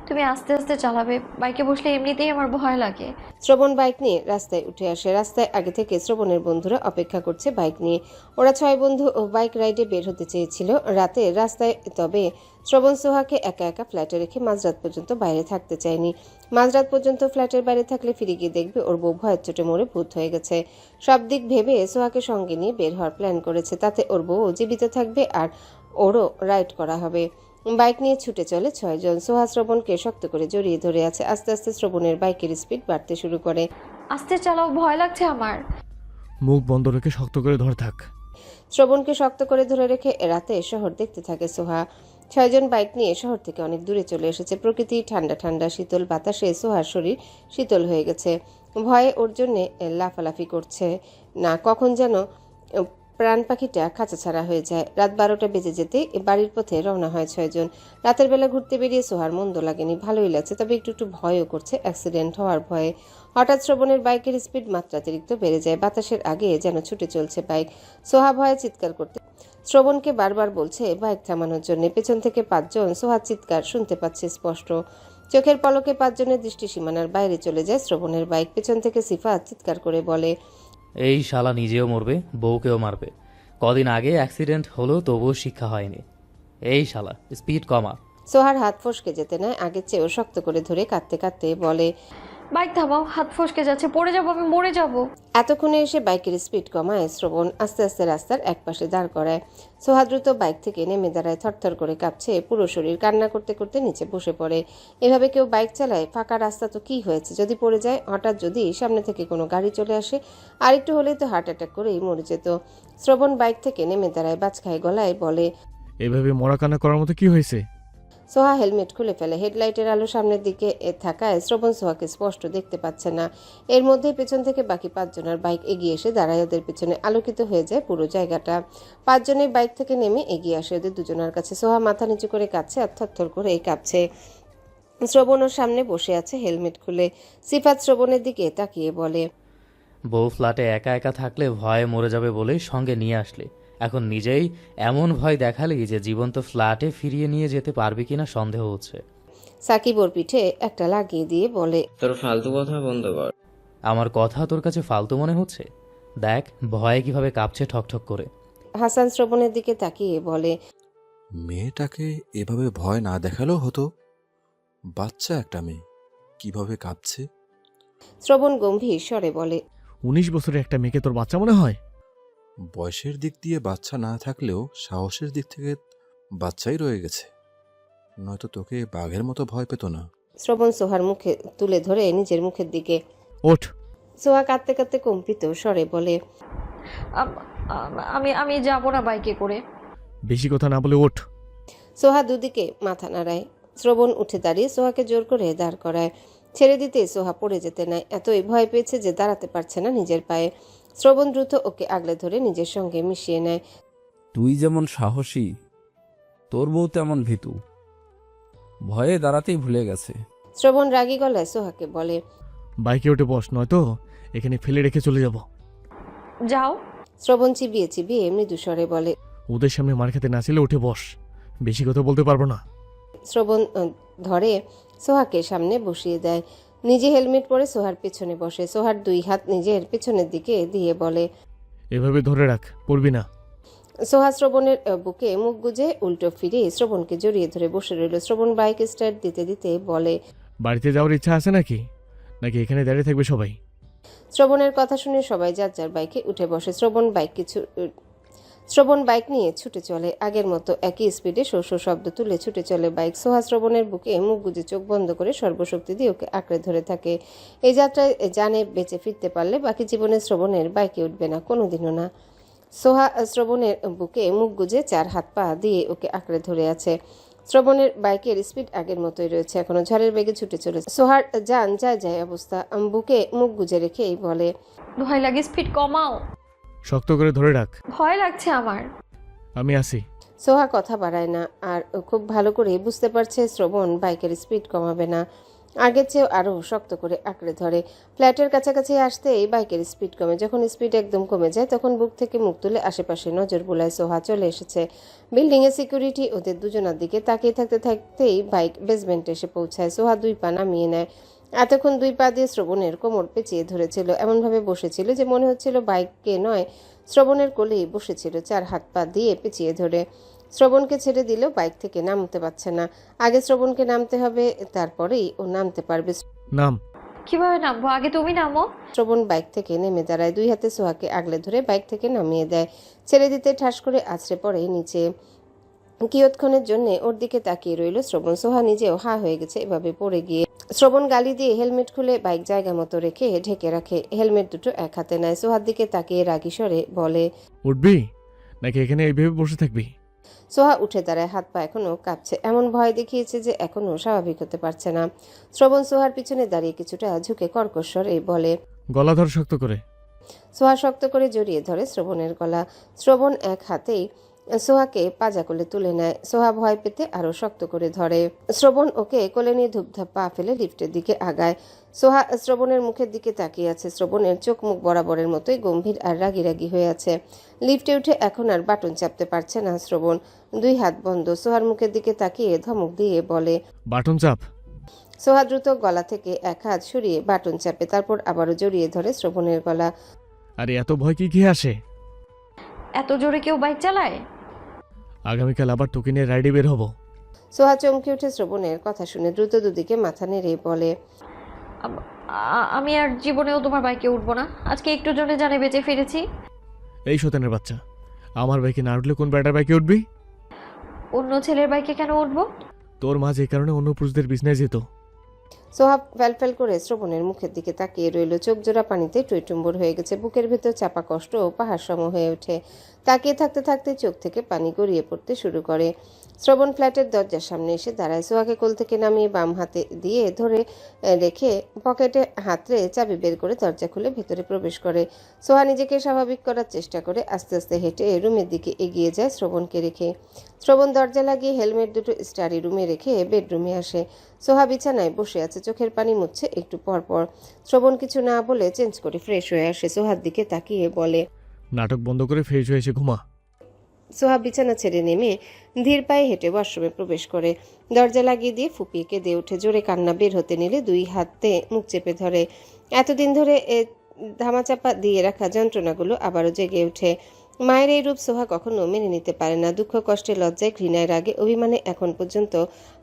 তুমি আস্তে আস্তে চালাবে, বাইকে বসলে এমনিতেই আমার ভয় লাগে। শ্রবণ বাইক নিয়ে রাস্তায় উঠে আসে। রাস্তায় আগে থেকে শ্রবণের বন্ধুরা অপেক্ষা করছে বাইক নিয়ে। ওরা 6 বন্ধু ও বাইক রাইডে বের হতে চেয়েছিল রাতে রাস্তায়, তবে শ্রবণ সোহাকে একা একা ফ্ল্যাটে রেখে মাঝরাত পর্যন্ত বাইরে থাকতে চায়নি। মাঝরাত পর্যন্ত ফ্ল্যাটের বাইরে থাকলে ফিরে গিয়ে দেখবে ওর বউ ভয়ের চোটে মরে ভূত হয়ে গেছে। সব দিক ভেবে সোহাকে সঙ্গে নিয়ে বের হওয়ার প্ল্যান করেছে, তাতে ওর বউ জীবিত থাকবে আর ওরও রাইড করা হবে। বাইক নিয়ে ছুটে চলে 6 জন। সোহা শ্রবণকে শক্ত করে জড়িয়ে ধরে আছে। আস্তে আস্তে শ্রবণের বাইকের স্পিড বাড়তে শুরু করে। আস্তে চালাও, ভয় লাগছে আমার। মুখ বন্ধ রেখে শক্ত করে ধরে থাক। শ্রবণকে শক্ত করে ধরে রেখে রাতে শহর দেখতে থাকে সোহা। 6 জন বাইক নিয়ে শহর থেকে অনেক দূরে চলে এসেছে। প্রকৃতি ঠান্ডা ঠান্ডা, শীতল বাতাসে সোহার শরীর শীতল হয়ে গেছে। ভয়ে ওর জন্যে লাফালাফি করছে না, কখন যেন প্রাণ পাখিটা খাঁচা ছাড়া হয়ে যায়। রাত 12টা বেজে যেতেই বাড়ির পথে রওনা হয় 6 জন। রাতের বেলা ঘুরতে বেরিয়ে সোহার মন্দ লাগেনি, ভালোই লাগছে, তবে একটু একটু ভয়ও করছে অ্যাক্সিডেন্ট হওয়ার ভয়ে। হঠাৎ শ্রবণের বাইকের স্পিড মাত্রাতিরিক্ত বেড়ে যায়। বাতাসের আগে যেন ছুটে চলছে বাইক। সোহা ভয়ে চিৎকার করতে শ্রবণকে বারবার বলছে বাইক থামানোর জন্য। পেছন থেকে 5 জন সোহার চিৎকার শুনতে পাচ্ছে স্পষ্ট। চোখের পলকে 5 জনের দৃষ্টি সীমানার বাইরে চলে যায় শ্রবণের বাইক। পেছন থেকে সিফাত চিৎকার করে বলে, এই শালা নিজেও মরবে, বউকেও মারবে। কদিন আগে অ্যাক্সিডেন্ট হলো, তবুও শিক্ষা হয়নি। এই শালা স্পিড কমা। সোহার হাত ফসকে যেতে নেয়, আগের চেয়েও শক্ত করে ধরে কাঁদতে কাঁদতে বলে, বাইক থামাও, হাত ফসকে যাচ্ছে, পড়ে যাবো, আমি মরে যাব। এতক্ষণে এসে বাইকের স্পিড কমায় শ্রবণ। আস্তে আস্তে রাস্তার একপাশে দাঁড় করায়। সোহা দ্রুত বাইক থেকে নেমে দাঁড়ায়, থরথর করে কাঁপছে পুরো শরীর। কান্না করতে করতে নিচে বসে পড়ে। এভাবে কেউ বাইক চালায়? ফাঁকা রাস্তা তো কি হয়েছে, যদি পড়ে যায়? হঠাৎ যদি সামনে থেকে কোনো গাড়ি চলে আসে? আর একটু হলেই তো হার্ট অ্যাটাক করেই মরে যেত। শ্রবণ বাইক থেকে নেমে দাঁড়ায়, বাজখায় গলায় বলে, এভাবে মরা কান্না করার মতো কি হয়েছে? সোহা হেলমেট খুলে ফেলে। হেডলাইটের আলো সামনের দিকে থাকায় শ্রবণ সোহাকে স্পষ্ট দেখতে পাচ্ছে না। এর মধ্যে পেছন থেকে বাকি 5 জনের বাইক এগিয়ে এসে দাঁড়ায় ওদের পেছনে। আলোকিত হয়ে যায় পুরো জায়গাটা। 5 জনের বাইক থেকে নেমে এগিয়ে আসে ওদের দুজনের কাছে। সোহা মাথা নিচু করে কাঁদছে আর থরথর করে কাঁপছে। শ্রবণ ওর সামনে বসে আছে হেলমেট খুলে। সিফাত শ্রবণের দিকে তাকিয়ে বলে, বউ ফ্ল্যাটে একা একা থাকলে ভয়ে মরে যাবে বলেই সঙ্গে নিয়ে আসলে, এখন নিজেই এমন ভয় দেখালি যে জীবন্ত ফ্ল্যাটে ফিরিয়ে নিয়ে যেতে পারবি কিনা সন্দেহ হচ্ছে। সাকিব ওর পিঠে একটা লাগিয়ে দিয়ে বলে, তোর ফালতু কথা বন্ধ কর। আমার কথা তোর কাছে ফালতু মনে হচ্ছে? দেখ ভয়ে কিভাবে কাঁপছে ঠকঠক করে। হাসান শ্রবণের দিকে তাকিয়ে বলে, মেয়েটাকে এভাবে ভয় না দেখালেও হতো। বাচ্চা একটা মেয়ে, কিভাবে কাঁপছে। শ্রবণ গম্ভীর স্বরে বলে, 19 বছরের একটা মেয়েকে তোর বাচ্চা মনে হয়? বয়সের দিক দিয়ে বাচ্চা না থাকলেও সাহসের দিক থেকে বাচ্চাই রয়ে গেছে, নয়তো তোকে বাঘের মতো ভয় পেত না। শ্রবণ সোহার মুখে তুলে ধরে নিজের মুখের দিকে। ওঠ। সোহা কাঁদতে কাঁদতে কম্পিত স্বরে বলে, আমি আমি যাব না বাইকে করে। বেশি কথা না বলে ওঠ। সোহা দুদিকে মাথা নাড়ায়। শ্রবণ উঠে দাঁড়িয়ে সোহাকে জোর করে দাঁড় করায়। ছেড়ে দিতে সোহা পড়ে যেতে নেয়। এতই ভয় পেয়েছে যে দাঁড়াতে পারছে না নিজের পায়ে। শ্রবণ দ্রুত ওকে আগলে ধরে নিজের সঙ্গে মিশিয়ে নেয়। তুই যেমন সাহসী, তোর বউ তেমন ভীতু, ভয়ে দাঁড়াতেই ভুলে গেছে। শ্রবণ রাগী গলায় সোহাকে বলে, বাইকে উঠে বস, নয়তো এখানে ফেলে রেখে চলে যাব। যাও। শ্রবণ চিবিয়ে চিবিয়ে মৃদু স্বরে বলে, ওদের সামনে মার খেতে না ছিলে উঠে বস, বেশি কথা বলতে পারবো না। শ্রবণ ধরে সোহাকে সামনে বসিয়ে দেয়। নিজে হেলমেট পরে সোহার পেছনে বসে। সোহার 2 হাত নিজের পেছনের দিকে দিয়ে বলে, এভাবে ধরে রাখ, পড়বি না। সোহা শ্রবণের বুকে মুখ গুজে উল্টো ফিরে শ্রবণকে জড়িয়ে ধরে বসে রইল। শ্রবণ বাইক স্টার্ট দিতে দিতে বলে, বাড়িতে যাওয়ার ইচ্ছা আছে নাকি নাকি এখানে দাঁড়িয়ে থাকবে সবাই? শ্রবণের কথা শুনে সবাই যার যার বাইকে উঠে বসে। শ্রবণ বাইক নিয়ে ছুটে চলে। আগের মতো একই স্পিডে শো শো শব্দ তুলে ছুটে চলে বাইক। সোহা শ্রবণের বুকে মুখ গুজে চোখ বন্ধ করে সর্বশক্তি দিয়ে ওকে আঁকড়ে ধরে থাকে। এই যাত্রায় জানে বেঁচে ফিরতে পারলে বাকি জীবনে শ্রবণের বাইকে উঠবে না, কোনোদিনও না। সোহা শ্রবণের বুকে মুখ গুজে চার হাত পা দিয়ে ওকে আঁকড়ে ধরে আছে। শ্রবণের বাইকের স্পিড আগের মতোই রয়েছে, এখনো ঝড়ের বেগে ছুটে চলেছে। সোহার যান যায় যায় অবস্থা, বুকে মুখ গুজে রেখেই বলে, ভয় লাগে, স্পিড কমাও। শক্ত করে ধরে রাখ, ভয় লাগছে আমার। আমি আসি। সোহা কথা বাড়ায় না, আর খুব ভালো করে বুঝতে পারছে শ্রবণ বাইকের স্পিড কমাবে না, আগের চেয়েও আরও শক্ত করে আঁকড়ে ধরে। ফ্ল্যাটের কাছাকাছি আসতেই বাইকের স্পিড কমে। যখন স্পিড একদম কমে যায় তখন বুক থেকে মুখ তুলে আশেপাশে নজর বুলায়। সোহা চলে এসেছে। বিল্ডিংয়ে সিকিউরিটি ওদের দুজনার দিকে তাকিয়ে থাকতে থাকতেই বাইক বেসমেন্টে এসে পৌঁছায়। সোহা 2 পা নামিয়ে নেয়। এতক্ষণ 2 পা দিয়ে শ্রবণের কোমর পেঁচিয়ে ধরেছিল, এমনভাবে বসেছিল যে মনে হচ্ছিল বাইককে নয় শ্রবণের কোলেই বসেছিল, 4 হাত পা দিয়ে পেঁচিয়ে ধরে। শ্রবণকে ছেড়ে দিলেও বাইক থেকে নামতে পারছে না। আগে শ্রবণকে নামতে হবে, তারপরেই ও নামতে পারবে। নাম। কিভাবে নামবো? আগে তুমি নামো। শ্রবণ বাইক থেকে নেমে দাঁড়ায়, 2 হাতে সোহাকে আগলে ধরে বাইক থেকে নামিয়ে দেয়। ছেড়ে দিতে ঠাস করে আছড়ে পড়ে নিচে। কিয়ৎক্ষণের জন্য ওর দিকে তাকিয়ে রইল শ্রবণ। সোহা নিজেও হা হয়ে গেছে এভাবে পড়ে গিয়ে। শ্রবণ গালি দিয়ে হেলমেট খুলে বাইক জায়গা মতো রেখে ঢেকে রাখে। হেলমেট দুটো এক হাতে নেয়। সোহার দিকে তাকিয়ে রাগী স্বরে বলে, উঠবি নাকি এখানে এইভাবে বসে থাকবি? সোহা উঠে দাঁড়ায়, হাত পা এখনো কাঁপছে, এমন ভয় দেখিয়েছে যে এখনো স্বাভাবিক হতে পারছে না। শ্রবণ সোহার পিছনে দাঁড়িয়ে কিছুটা ঝুঁকে কর্কশ স্বরে বলে, গলা ধর শক্ত করে। সোহা শক্ত করে জড়িয়ে ধরে শ্রবণের গলা। শ্রবণ এক হাতেই সোহাকে পাজা কোলে তুলে নেয়। সোহা ভয় পেতে আরো শক্ত করে ধরে। শ্রবণ ওকে কোলে নিয়ে ধূপধাপ পা ফেলে লিফটের দিকে আগায়। সোহা শ্রবণের মুখের দিকে তাকিয়ে আছে। শ্রবণের চোখ মুখ বরাবরের মতোই গম্ভীর আর রাগী রাগী হয়ে আছে। লিফটে উঠে এখন আর বাটন চাপতে পারছে না শ্রবণ, 2 হাত বন্ধ। সোহার মুখের দিকে তাকিয়ে ধমক দিয়ে বলে, বাটন চাপ। সোহা দ্রুত গলা থেকে এক হাত সরিয়ে বাটন চাপে, তারপর আবারও জড়িয়ে ধরে শ্রবণের গলা। আরে এত ভয় কি খেয়ে আসে? এত জোরে কেউ বাইক চালায়? আগামীকাল আবার তোকে নিয়ে রাইডে বের হব। সোহা চমকে উঠে শ্রবণের কথা শুনে দ্রুত দুদিকে মাথা নেড়ে বলে, আমি আর জীবনেও তোমার বাইকে উঠবো না। আজকে একটু জন্য জানে বেঁচে ফিরেছি। এই শয়তানের বাচ্চা, আমার বাইকে না উঠলে কোন ব্যাটার বাইকে উঠবি? অন্য ছেলের বাইকে কেন উঠবো? তোর মা যে কারণে অন্য পুরুষদের বিছনায় যেত। সোহা ফ্যালফ্যাল করে শ্রবণের মুখের দিকে তাকিয়ে রইল। চোখ জোড়া পানিতে টইটুম্বর হয়ে গেছে। বুকের ভেতর চাপা কষ্ট ও পাহাড় সম হয়ে ওঠে। তাকিয়ে থাকতে থাকতে চোখ থেকে পানি গড়িয়ে পড়তে শুরু করে। শ্রবণ ফ্ল্যাটের দরজার সামনে এসে দাঁড়ায়। সোহাকে কোল থেকে নামিয়ে বাম হাতে দিয়ে ধরে রেখে পকেটে হাতড়ে চাবি বের করে দরজা খুলে ভেতরে প্রবেশ করে। সোহা নিজেকে স্বাভাবিক করার চেষ্টা করে আস্তে আস্তে হেঁটে রুমের দিকে এগিয়ে যায় শ্রবণকে রেখে। শ্রবণ দরজা লাগিয়ে হেলমেট দুটো স্টাডি রুমে রেখে বেডরুমে আসে। সোহা বিছানায় বসে আছে, চোখের পানি মুছছে একটু পরপর। শ্রবণ কিছু না বলে চেঞ্জ করে ফ্রেশ হয়ে আসে। সোহার দিকে তাকিয়ে বলে, নাটক বন্ধ করে ফ্রেশ হয়ে এসে ঘুমা। সোহা বিছানা ছেড়ে নেমে ধীর পায়ে হেঁটে ওয়াশরুমে প্রবেশ করে। দরজা লাগিয়ে দিয়ে ফুপিয়ে কেঁদে ওঠে। জোরে কান্না বের হতে নিলে 2 হাতে মুখ চেপে ধরে। এতদিন ধরে ধামাচাপা দিয়ে রাখা যন্ত্রণাগুলো আবারও জেগে ওঠে। মায়ের এই রূপ সোহা কখনো মেনে নিতে পারে না। দুঃখ, কষ্টে, লজ্জায়, ঘৃণায়, রাগে, অভিমানে এখন পর্যন্ত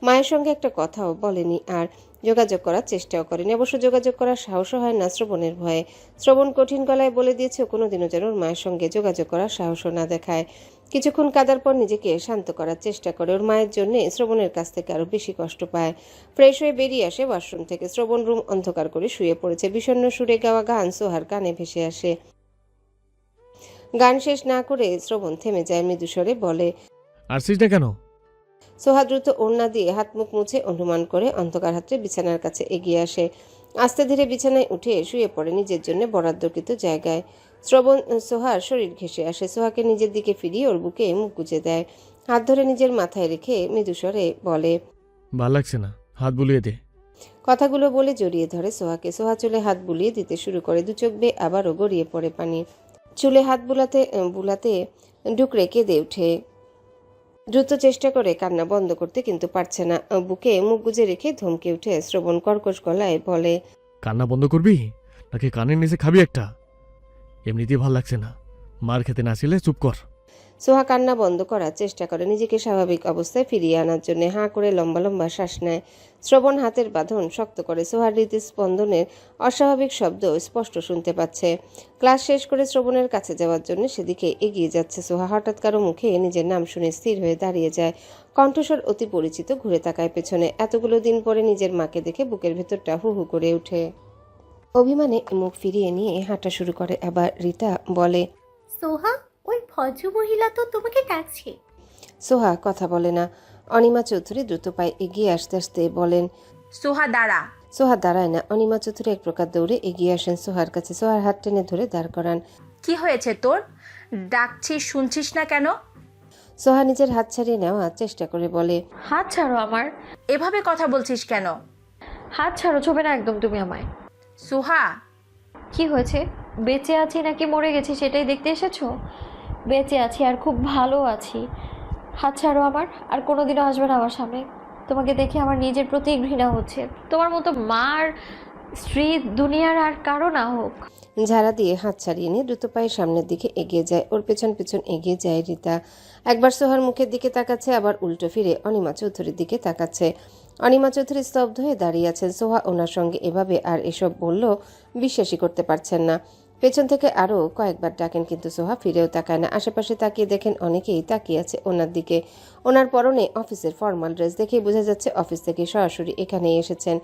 মায়ের সঙ্গে একটা কথাও বলেনি, আর যোগাযোগ করার চেষ্টাও করেনি। অবশ্য যোগাযোগ করার সাহসও হয় না শ্রবণের ভয়ে। শ্রবণ কঠিন গলায় বলে দিয়েছে ও কোনোদিনও যেন ওর মায়ের সঙ্গে যোগাযোগ করার সাহসও না দেখায়। কিছুক্ষণ কাঁদার পর নিজেকে শান্ত করার চেষ্টা করে। ওর মায়ের জন্য শ্রবণের কাছ থেকে আরো বেশি কষ্ট পায়। ফ্রেশ হয়ে বেরিয়ে আসে ওয়াশরুম থেকে। শ্রবণ রুম অন্ধকার করে শুয়ে পড়েছে। বিষণ্ণ সুরে গাওয়া গান সোহার কানে ভেসে আসে। গান শেষ না করে শ্রবণ থেমে যায়, মৃদুস্বরে বলে, আসছিস না কেন? সোহা দ্রুত ওড়না দিয়ে হাত মুখ মুছে অনুমান করে অন্ধকার হাতে বিছানার কাছে এগিয়ে আসে। আস্তে ধীরে বিছানায় উঠে শুয়ে পড়ে নিজের জন্য বরাদ্দকৃত জায়গায়। শ্রবণ সোহার শরীর ঘেঁষে আসে। সোহাকে নিজের দিকে ফিরিয়ে ওর বুকে মুখ গুজে দেয়। হাত ধরে নিজের মাথায় রেখে মৃদুস্বরে বলে, ভাল লাগছে না, হাত বুলিয়ে দে। কথাগুলো বলে জড়িয়ে ধরে সোহাকে। সোহা চুলে হাত বুলিয়ে দিতে শুরু করে। 2 চোখ বেয়ে আবারও গড়িয়ে পড়ে পানি। চুলে হাত বুলাতে ডুকরে কেঁদে ওঠে। দ্রুত চেষ্টা করে কান্না বন্ধ করতে, কিন্তু পারছে না। বুকে মুখ গুজে রেখে ধমকে উঠে শ্রবণ কর্কশ গলায় বলে, কান্না বন্ধ করবি নাকি কানের নিচে খাবি একটা? এমনিতেই ভাল লাগছে না, মার খেতে না ছিলে চুপ কর। সোহা কান্না বন্ধ করার চেষ্টা করে নিজেকে স্বাভাবিক অবস্থায় ফিরিয়ে আনার জন্য। হাঁ করে লম্বা লম্বা শ্বাস নেয়। শ্রবণ হাতের বাঁধন শক্ত করে। সোহার হৃদস্পন্দনের অস্বাভাবিক শব্দ স্পষ্ট শুনতে পাচ্ছে। ক্লাস শেষ করে শ্রবণের কাছে যাওয়ার জন্য সেদিকে এগিয়ে যাচ্ছে সোহা। হঠাৎ কারো মুখে নিজের নাম শুনে স্থির হয়ে দাঁড়িয়ে যায়। কণ্ঠস্বর অতি পরিচিত। ঘুরে তাকায় পেছনে। এতগুলো দিন পরে নিজের মাকে দেখে বুকের ভেতরটা হু হু করে ওঠে। অভিমানে মুখ ফিরিয়ে নিয়ে হাঁটা শুরু করে। আবার রিতা বলে, সোহা, ওই ভদ্র মহিলা তো তোমাকে ডাকছে। সোহা কথা বলে না। অনিমা চৌধুরী দ্রুত পায়ে এগিয়ে আসতে আসতে বলেন, সোহা দাঁড়া। সোহা দাঁড়ায় না। অনিমা চৌধুরী এক প্রকার দৌড়ে এগিয়ে আসেন সোহার কাছে, সোহার হাত টেনে ধরে দাঁড় করান। কি হয়েছে তোর? ডাকছিস শুনছিস না কেন? সোহা নিজের হাত ছাড়িয়ে নেওয়ার চেষ্টা করে বলে, হাত ছাড়ো আমার। এভাবে কথা বলছিস কেন? হাত ছাড়ো, ছবে না একদম তুমি আমায়। সোহা, কি হয়েছে? বেঁচে আছি নাকি মরে গেছি সেটাই দেখতে এসেছো? বেঁচে আছি আর খুব ভালো আছি। হাত ছাড়ো আমার, আর কোনোদিনও আসবে না আমার সামনে। তোমাকে দেখে আমার নিজের প্রতি ঘৃণা হচ্ছে। তোমার মতো মার স্ত্রী দুনিয়ার আর কারো না হোক। ঝাড়া দিয়ে হাত ছাড়িয়ে নিয়ে দ্রুত পায়ে সামনের দিকে এগিয়ে যায়। ওর পেছন পেছন এগিয়ে যায় রিতা। একবার সোহার মুখের দিকে তাকাচ্ছে, আবার উল্টো ফিরে অনিমা চৌধুরীর দিকে তাকাচ্ছে। অনিমা চৌধুরী স্তব্ধ হয়ে দাঁড়িয়ে আছেন। সোহা ওনার সঙ্গে এভাবে আর এসব বলল বিশ্বাসই করতে পারছেন না। পেছন থেকে আরও কয়েকবার ডাকেন, কিন্তু সোহা ফিরেও তাকায় না। আশেপাশে তাকিয়ে দেখেন অনেকেই তাকিয়ে আছে ওনার দিকে। ওনার পরনে অফিসের ফর্মাল ড্রেস, দেখেই বোঝা যাচ্ছে অফিস থেকে সরাসরি এখানে এসেছেন।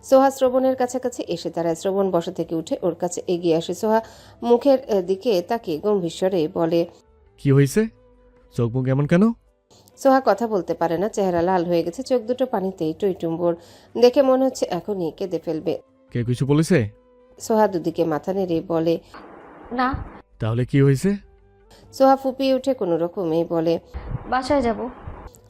সোহা শ্রবণের কাছাকাছি এসে দাঁড়ায়। শ্রবণ বসা থেকে উঠে ওর কাছে এগিয়ে আসে। সোহা মুখের দিকে তাকিয়ে গম্ভীর স্বরে বলে, কি হয়েছে? চোখ মুখ এমন কেন? সোহা কথা বলতে পারে না, চেহারা লাল হয়ে গেছে, চোখ দুটো পানিতেই টইটুম্বর। দেখে মনে হচ্ছে এখনই কেঁদে ফেলবে। কে কিছু বলেছে? সোহা দুদিকে মাথা নেড়ে বলে, না। তাহলে কি হয়েছে? সোহা ফুপিয়ে উঠে কোনো রকমেই বলে, বাসায় যাব।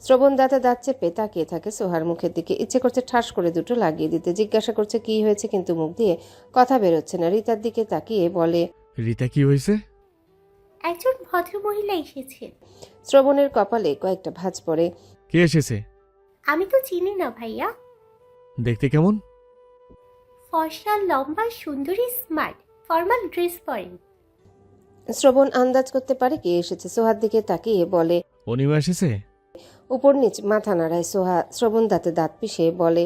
শ্রবণ দাঁতে দাঁত চেপে তাকিয়ে থাকে সোহার মুখের দিকে। ইচ্ছে করছে ঠাস করে দুটো লাগিয়ে দিতে। জিজ্ঞাসা করছে কি হয়েছে, কিন্তু মুখ দিয়ে কথা বেরোচ্ছে না। রিতার দিকে তাকিয়ে বলে, রিতা কি হয়েছে? একজন ভদ্র মহিলা এসেছে। শ্রবণের কপালে কয়েকটা ভাঁজ পড়ে। কে এসেছে? আমি তো চিনি না ভাইয়া। দেখতে কেমন? ফর্সা, লম্বা, সুন্দরী, স্মার্ট, ফর্মাল ড্রেস পরেন। শ্রবণ আন্দাজ করতে পারে কে এসেছে। সোহার দিকে তাকিয়ে বলে, অনিমা এসেছে? উপর নিচ মাথা নাড়ায় সোহা। শ্রবণ দাঁতে দাঁত পিষে বলে,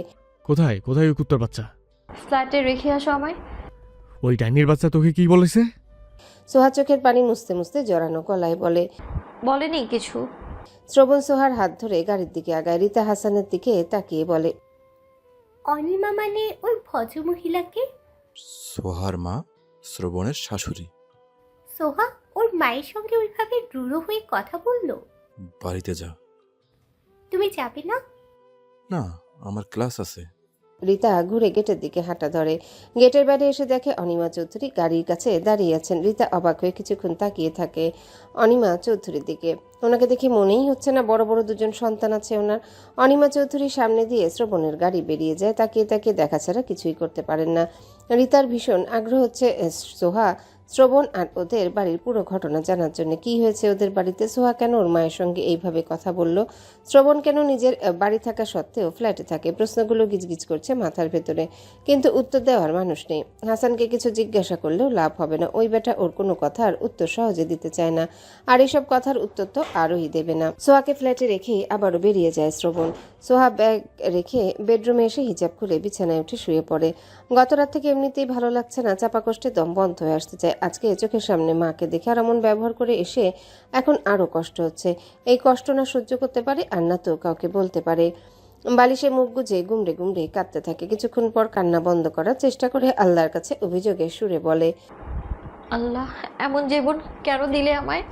কোথায় কোথায় ওই কুত্তার বাচ্চা? ফ্ল্যাটে রেখে আসো আমায়। ওই ডাইনির বাচ্চা তোকে কি বলেছে? সোহা চোখের পানি মুছতে মুছতে জড়ানো গলায় বলে, বলেনি কিছু। শ্রবণ সোহার হাত ধরে গাড়ির দিকে আগায়। রিতা হাসানের দিকে তাকিয়ে বলে, অনিমা মানে ওই ভদ্র মহিলাকে? সোহার মা, শ্রবণের শাশুড়ি। সোহা ওর মায়ের সঙ্গে ওইভাবে রূঢ় হয়ে কথা বললো? বাড়িতে যা। তুমি যাবে না? না, আমার ক্লাস আছে। রিতা ঘুরে গেটের দিকে হাঁটা ধরে। গেটের বাইরে এসে দেখে অনিমা চৌধুরী গাড়ির কাছে দাঁড়িয়ে আছেন। রিতা অবাক হয়ে কিছুক্ষণ তাকিয়ে থাকে অনিমা চৌধুরীর দিকে। ওনাকে দেখে মনেই হচ্ছে না বড় বড় দুজন সন্তান আছে ওনার। অনিমা চৌধুরীর সামনে দিয়ে শ্রবণের গাড়ি বেরিয়ে যায়। তাকিয়ে তাকিয়ে দেখা ছাড়া কিছুই করতে পারেন না। রিতার ভীষণ আগ্রহ হচ্ছে সোহা, শ্রবণ আর ওদের বাড়ির পুরো ঘটনা জানার জন্য। কি হয়েছে ওদের বাড়িতে? সোহা কেন ওর মায়ের সঙ্গে এইভাবে কথা বলল? শ্রবণ কেন নিজের বাড়ি থাকা সত্ত্বেও ফ্ল্যাটে থাকে? প্রশ্নগুলো গিজগিজ করছে মাথার ভেতরে, কিন্তু উত্তর দেওয়ার মানুষ নেই। হাসানকে কিছু জিজ্ঞাসা করলেও লাভ হবে না। ওই বেটা ওর কোনো কথার উত্তর সহজে দিতে চায় না, আর এসব কথার উত্তর তো আরোই দেবে না। সোহাকে ফ্ল্যাটে রেখেই আবারও বেরিয়ে যায় শ্রবণ। সোহা ব্যাগ রেখে বেডরুমে এসে হিজাব খুলে বিছানায় উঠে শুয়ে পড়ে। গত রাত থেকে এমনিতেই ভালো লাগছে না, চাপা কষ্টে দম বন্ধ হয়ে আসতে চায়। আজকে চোখের সামনে মাকে দেখে আর এমন ব্যবহার করে এসে এখন আরও কষ্ট হচ্ছে। এই কষ্ট না সহ্য করতে পারে আর না তো কাউকে বলতে পারে। বালিশে মুখ গুজে গুমড়ে গুমড়ে কাঁদতে থাকে। কিছুক্ষণ পর কান্না বন্ধ করার চেষ্টা করে আল্লাহর কাছে অভিযোগের সুরে বলে, আল্লাহ, এমন জীবন কেন দিলে আমায়?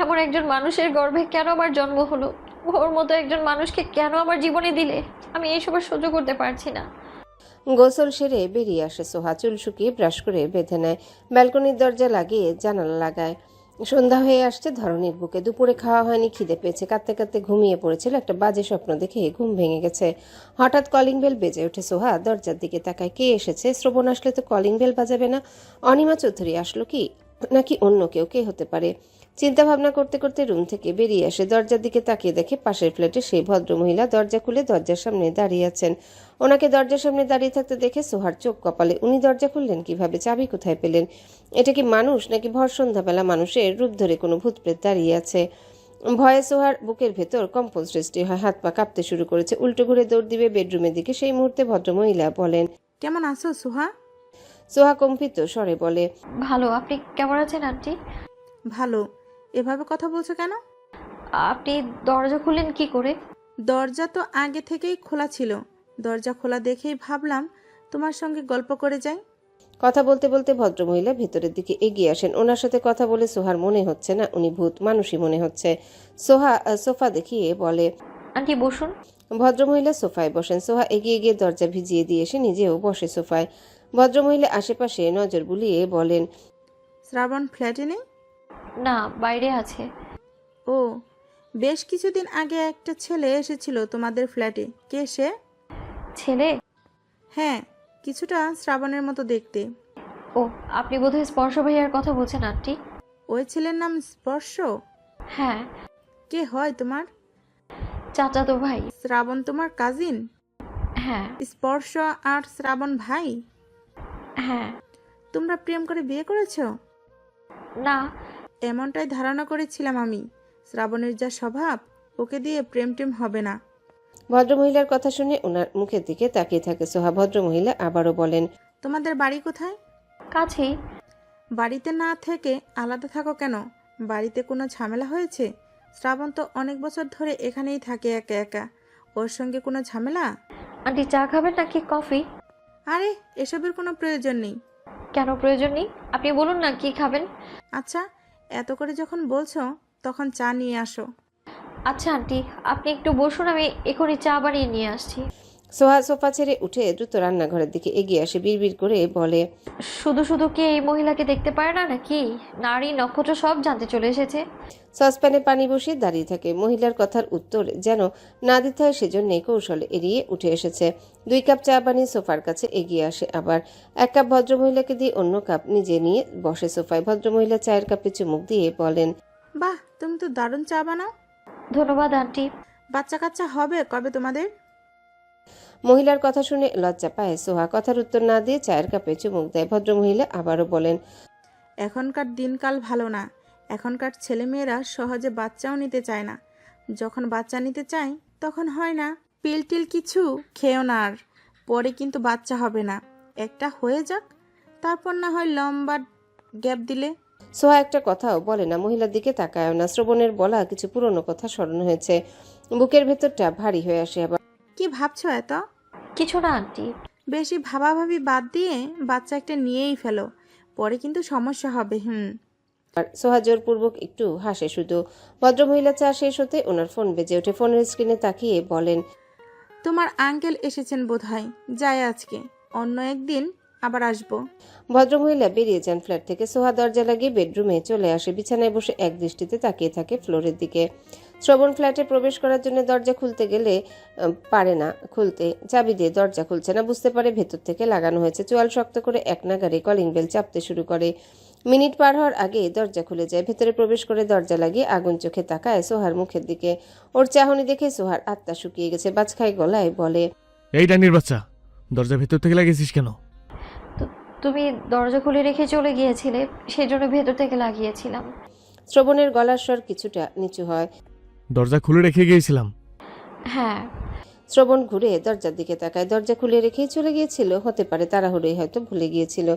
এমন একজন মানুষের গর্ভে কেন আমার জন্ম হলো? ওর মতো একজন মানুষকে কেন আমার জীবনে দিলে? আমি এইসব আর সহ্য করতে পারছি না। গোসল সেরে বেরিয়ে আসে সোহা। চুল শুকিয়ে ব্রাশ করে বেঁধে নেয়। ব্যালকনির দরজা লাগিয়ে জানালা লাগায়। সন্ধ্যা হয়ে আসছে ধরনীর বুকে। দুপুরে খাওয়া হয়নি, খিদে পেয়েছে। কাঁদতে কাঁদতে ঘুমিয়ে পড়েছিল। একটা বাজে স্বপ্ন দেখে ঘুম ভেঙে গেছে। হঠাৎ কলিং বেল বেজে ওঠে। সোহা দরজার দিকে তাকায়। কে এসেছে? শ্রবণ আসলে তো কলিং বেল বাজাবে না। অনিমা চৌধুরী আসলো কি, নাকি অন্য কেউ? কে হতে পারে? চিন্তা ভাবনা করতে করতে রুম থেকে বেরিয়ে আসে। দরজার দিকে তাকিয়ে দেখে পাশের ফ্ল্যাটে সেই ভদ্রমহিলা দরজা খুলে দরজার সামনে দাঁড়িয়ে আছেন। ওনাকে দরজার সামনে দাঁড়িয়ে থাকতে দেখে সোহার চোখ কপালে। উনি দরজা খুললেন কিভাবে? চাবি কোথায় পেলেন? এটা কি মানুষ, নাকি ভর সন্ধ্যাবেলা মানুষের রূপ ধরে কোনো ভূতপ্রেত দাঁড়িয়ে আছে? ভয়ে সোহার বুকের ভেতর কম্পন সৃষ্টি হয়। হাত পা কাঁপতে শুরু করেছে। উল্টো ঘুরে দৌড় দিবে বেডরুমের দিকে। সেই মুহূর্তে ভদ্রমহিলা বলেন, কেমন আছো সোহা? সোহা কম্পিত স্বরে বলে, ভালো। আপনি কেমন আছেন আন্টি? ভালো। এভাবে কথা বলছো কেন? আপনি দরজা খুললেন কি করে? দরজা তো আগে থেকেই খোলা ছিল। দরজা খোলা দেখেই ভাবলাম তোমার সঙ্গে গল্প করে যাই। কথা বলতে বলতে ভদ্রমহিলা ভেতরের দিকে এগিয়ে আসেন। ওনার সাথে কথা বলে সোহার মনে হচ্ছে না উনি ভূত মানুষই মনে হচ্ছে। সোফা দেখিয়ে বলে, আন্টি বসুন। ভদ্রমহিলা সোফায় বসেন। সোহা এগিয়ে গিয়ে দরজা ভিজিয়ে দিয়ে এসে নিজেও বসে সোফায়। ভদ্রমহিলা আশেপাশে নজর বুলিয়ে বলেন, শ্রাবণ ফ্ল্যাটে নেই? না, বাইরে আছে। ও, বেশ কিছুদিন আগে একটা ছেলে এসেছিল তোমাদের ফ্ল্যাটে। কে সে? ছেলে? হ্যাঁ, কিছুটা শ্রাবণের মতো দেখতে। ও, আপনি বোধহয় স্পর্শ ভাইয়ার কথা বলছেন আন্টি। ওই ছেলের নাম স্পর্শ? হ্যাঁ। কে হয় তোমার? চাচাতো ভাই। শ্রাবণ তোমার কাজিন? হ্যাঁ। স্পর্শ আর শ্রাবণ ভাই? হ্যাঁ। তোমরা প্রেম করে বিয়ে করেছো? না। এমনটাই ধারণা করেছিলাম আমি। শ্রাবণের যা স্বভাব, ওকে দিয়ে প্রেম টেম হবে না। ভদ্রমহিলার কথা শুনে ওনার মুখের দিকে তাকিয়ে থাকে সোহা। ভদ্রমহিলা আবারও বলেন, তোমাদের বাড়ি কোথায়? কাছেই। বাড়িতে না থেকে আলাদা থাকো কেন? বাড়িতে কোনো ঝামেলা হয়েছে? শ্রাবণ তো অনেক বছর ধরে এখানেই থাকে একা একা। ওর সঙ্গে কোনো ঝামেলা? আন্টি চা খাবেন নাকি কফি? আরে, এসবের কোনো প্রয়োজন নেই। কেন প্রয়োজন নেই? আপনি বলুন না কি খাবেন। আচ্ছা, এত করে যখন বলছো তখন চা নিয়ে আসো। আচ্ছা আন্টি, আপনি একটু বসুন, আমি এখনই চা বানিয়ে নিয়ে আসছি। সোহা সোফা ছেড়ে উঠে দ্রুত রান্নাঘরের দিকে এগিয়ে আসে। বিড়বিড় করে বলে, শুধু শুধু কি এই মহিলাকে দেখতে পারে না নাকি? নারী নক্ষত্র সব জানতে চলে এসেছে। সসপ্যানে পানি বসিয়ে দাঁড়িয়ে থাকে। মহিলার কথার উত্তর যেন না দিতে হয় সেজন্যে কৌশলে এড়িয়ে উঠে এসেছে। 2 কাপ চা বানিয়ে সোফার কাছে এগিয়ে আসে। আবার 1 কাপ ভদ্রমহিলাকে দিয়ে অন্য কাপ নিজে নিয়ে বসে সোফায়। ভদ্রমহিলা চায়ের কাপে চুমুক দিয়ে বলেন, বাহ, তুমি তো দারুণ চা বানাও। ধন্যবাদ আন্টি। বাচ্চা কাচ্চা হবে কবে তোমাদের? মহিলার কথা শুনে লজ্জা পায় সোহা। কথার উত্তর না দিয়ে চায়ের কাপে চুমুক দেয়। ভদ্রমহিলা আবারও বলেন, এখনকার দিনকাল ভালো না। এখনকার ছেলেমেয়েরা সহজে বাচ্চাও নিতে চায় না। যখন বাচ্চা নিতে চায় তখন হয় না। পিল টিল কিছু খেও না আর, পরে কিন্তু বাচ্চা হবে না। একটা হয়ে যাক, তারপর না হয় লম্বা গ্যাপ দিলে। সোহা একটা কথাও বলে না, মহিলার দিকে তাকায় না। শ্রবণের বলা কিছু পুরনো কথা স্মরণ হয়েছে। বুকের ভেতরটা ভারী হয়ে আসে। আবার কি ভাবছো এত? কিছু না আন্টি। বেশি ভাবাভাবি বাদ দিয়ে বাচ্চা একটা নিয়েই ফেলো, পরে কিন্তু সমস্যা হবে। সোহা জোরপূর্বক একটু হাসে শুধু। ভদ্রমহিলা চা শেষ হতে ওনার ফোন বেজে ওঠে। ফোনের স্ক্রিনে তাকিয়ে বলেন, তোমার আঙ্কেল এসেছেন বোধহয়। যাই আজকে, অন্য একদিন আবার আসবো। ভদ্রমহিলা বেরিয়ে যান ফ্ল্যাট থেকে। সোহা দরজা লাগিয়ে বেডরুমে চলে আসে। বিছানায় বসে এক দৃষ্টিতে তাকিয়ে থাকে ফ্লোরের দিকে। শ্রবণ ফ্ল্যাটে প্রবেশ করার জন্য দরজা খুলতে গেলে পারে না খুলতে। চাবি দিয়ে দরজা খুলছে না। বুঝতে পারে ভেতর থেকে লাগানো হয়েছে। চোয়াল শক্ত করে এক নাগাড়ে কলিং বেল চাপতে শুরু করে। মিনিট পার হওয়ার আগে দরজা খুলে যায়। ভেতরে প্রবেশ করে দরজা লাগিয়ে আগুন চোখে তাকায় সোহার মুখের দিকে। ওর চাহনি দেখে সোহার আত্মা শুকিয়ে গেছে। বাজখাই গলায় বলে, এই ডানির বাচ্চা, দরজা ভেতর থেকে লাগিয়েছিস কেন? তুমি দরজা খুলে রেখে চলে গিয়েছিলে, সেজন্য ভেতর থেকে লাগিয়েছিলাম। শ্রবণের গলার স্বর কিছুটা নিচু হয়। দরজা খুলে রেখে গিয়েছিলাম? হ্যাঁ। শ্রবণ ঘুরে দরজার দিকে তাকায়। দরজা খুলে রেখেই চলে গিয়েছিল। হতে পারে তাড়াহুড়োই হয়তো ভুলে গিয়েছিল।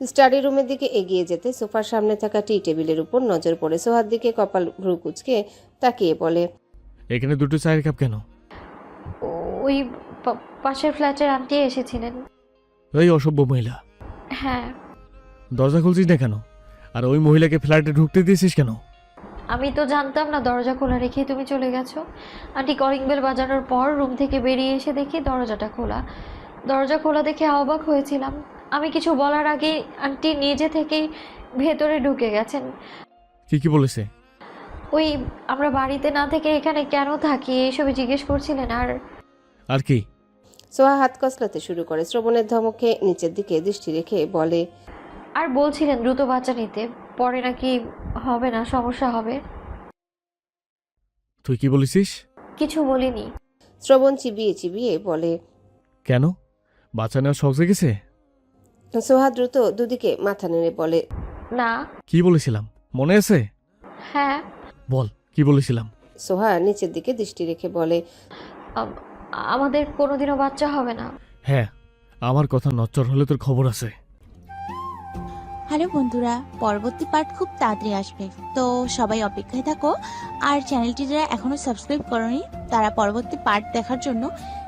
স্টাডি রুমের দিকে এগিয়ে যেতে সোফার সামনে থাকা টি টেবিলের উপর নজর পড়ে। সোহার দিকে কপাল ভ্রু কুঁচকে তাকিয়ে বলে, এখানে 2টো চায়ের কাপ কেন? ওই পাশের ফ্ল্যাটের আন্টি এসেছিলেন। ওই অসভ্য মহিলা। হ্যাঁ। দরজা খুলছিস না কেন? আর ওই মহিলাকে ফ্ল্যাটে ঢুকতে দিয়েছিস কেন? আমি তো জানতাম না দরজা খোলা রেখে তুমি চলে গেছো। আন্টি কলিং বেল বাজানোর পর রুম থেকে বেরিয়ে এসে দেখি দরজাটা খোলা। দরজা খোলা দেখে অবাক হয়েছিলাম। আমি কিছু বলার আগে আন্টি নিজে থেকেই ভেতরে ঢুকে গেছেন। কি বলেছে? ওই আমরা বাড়িতে না থেকে এখানে কেন থাকি এসবে জিজ্ঞেস করছিলেন। আর কি? সোহা হাত কসলাতে শুরু করে। শ্রবণের ধমকে নিচের দিকে দৃষ্টি রেখে বলে, আর বলছিলেন দ্রুত বাচ্চা নিতে, পরে নাকি হবে না, সমস্যা হবে। তুই কি বলেছিস? কিছু বলিনি। শ্রবণ চিবিয়ে চিবিয়ে বলে, কেন? বাচ্চা নেওয়ার শখ জেগেছে? সোহা দ্রুত দুদিকে মাথা নেড়ে বলে, না। কি বলেছিলাম মনে আছে? হ্যাঁ। বল কি বলেছিলাম? সোহা নিচের দিকে দৃষ্টি রেখে বলে, আমাদের কোনোদিনও বাচ্চা হবে না। হ্যাঁ, আমার কথা নচ্চর হলে তোর খবর আছে। হ্যালো বন্ধুরা, পরবর্তী পার্ট খুব তাড়াতাড়ি আসবে, তো সবাই অপেক্ষায় থাকো। আর চ্যানেলটি যারা এখনো সাবস্ক্রাইব করোনি তারা পরবর্তী পার্ট দেখার জন্য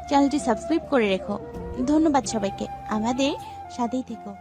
চ্যানেলটি সাবস্ক্রাইব করে রেখো। ধন্যবাদ সবাইকে, আমাদের সাথেই থেকো।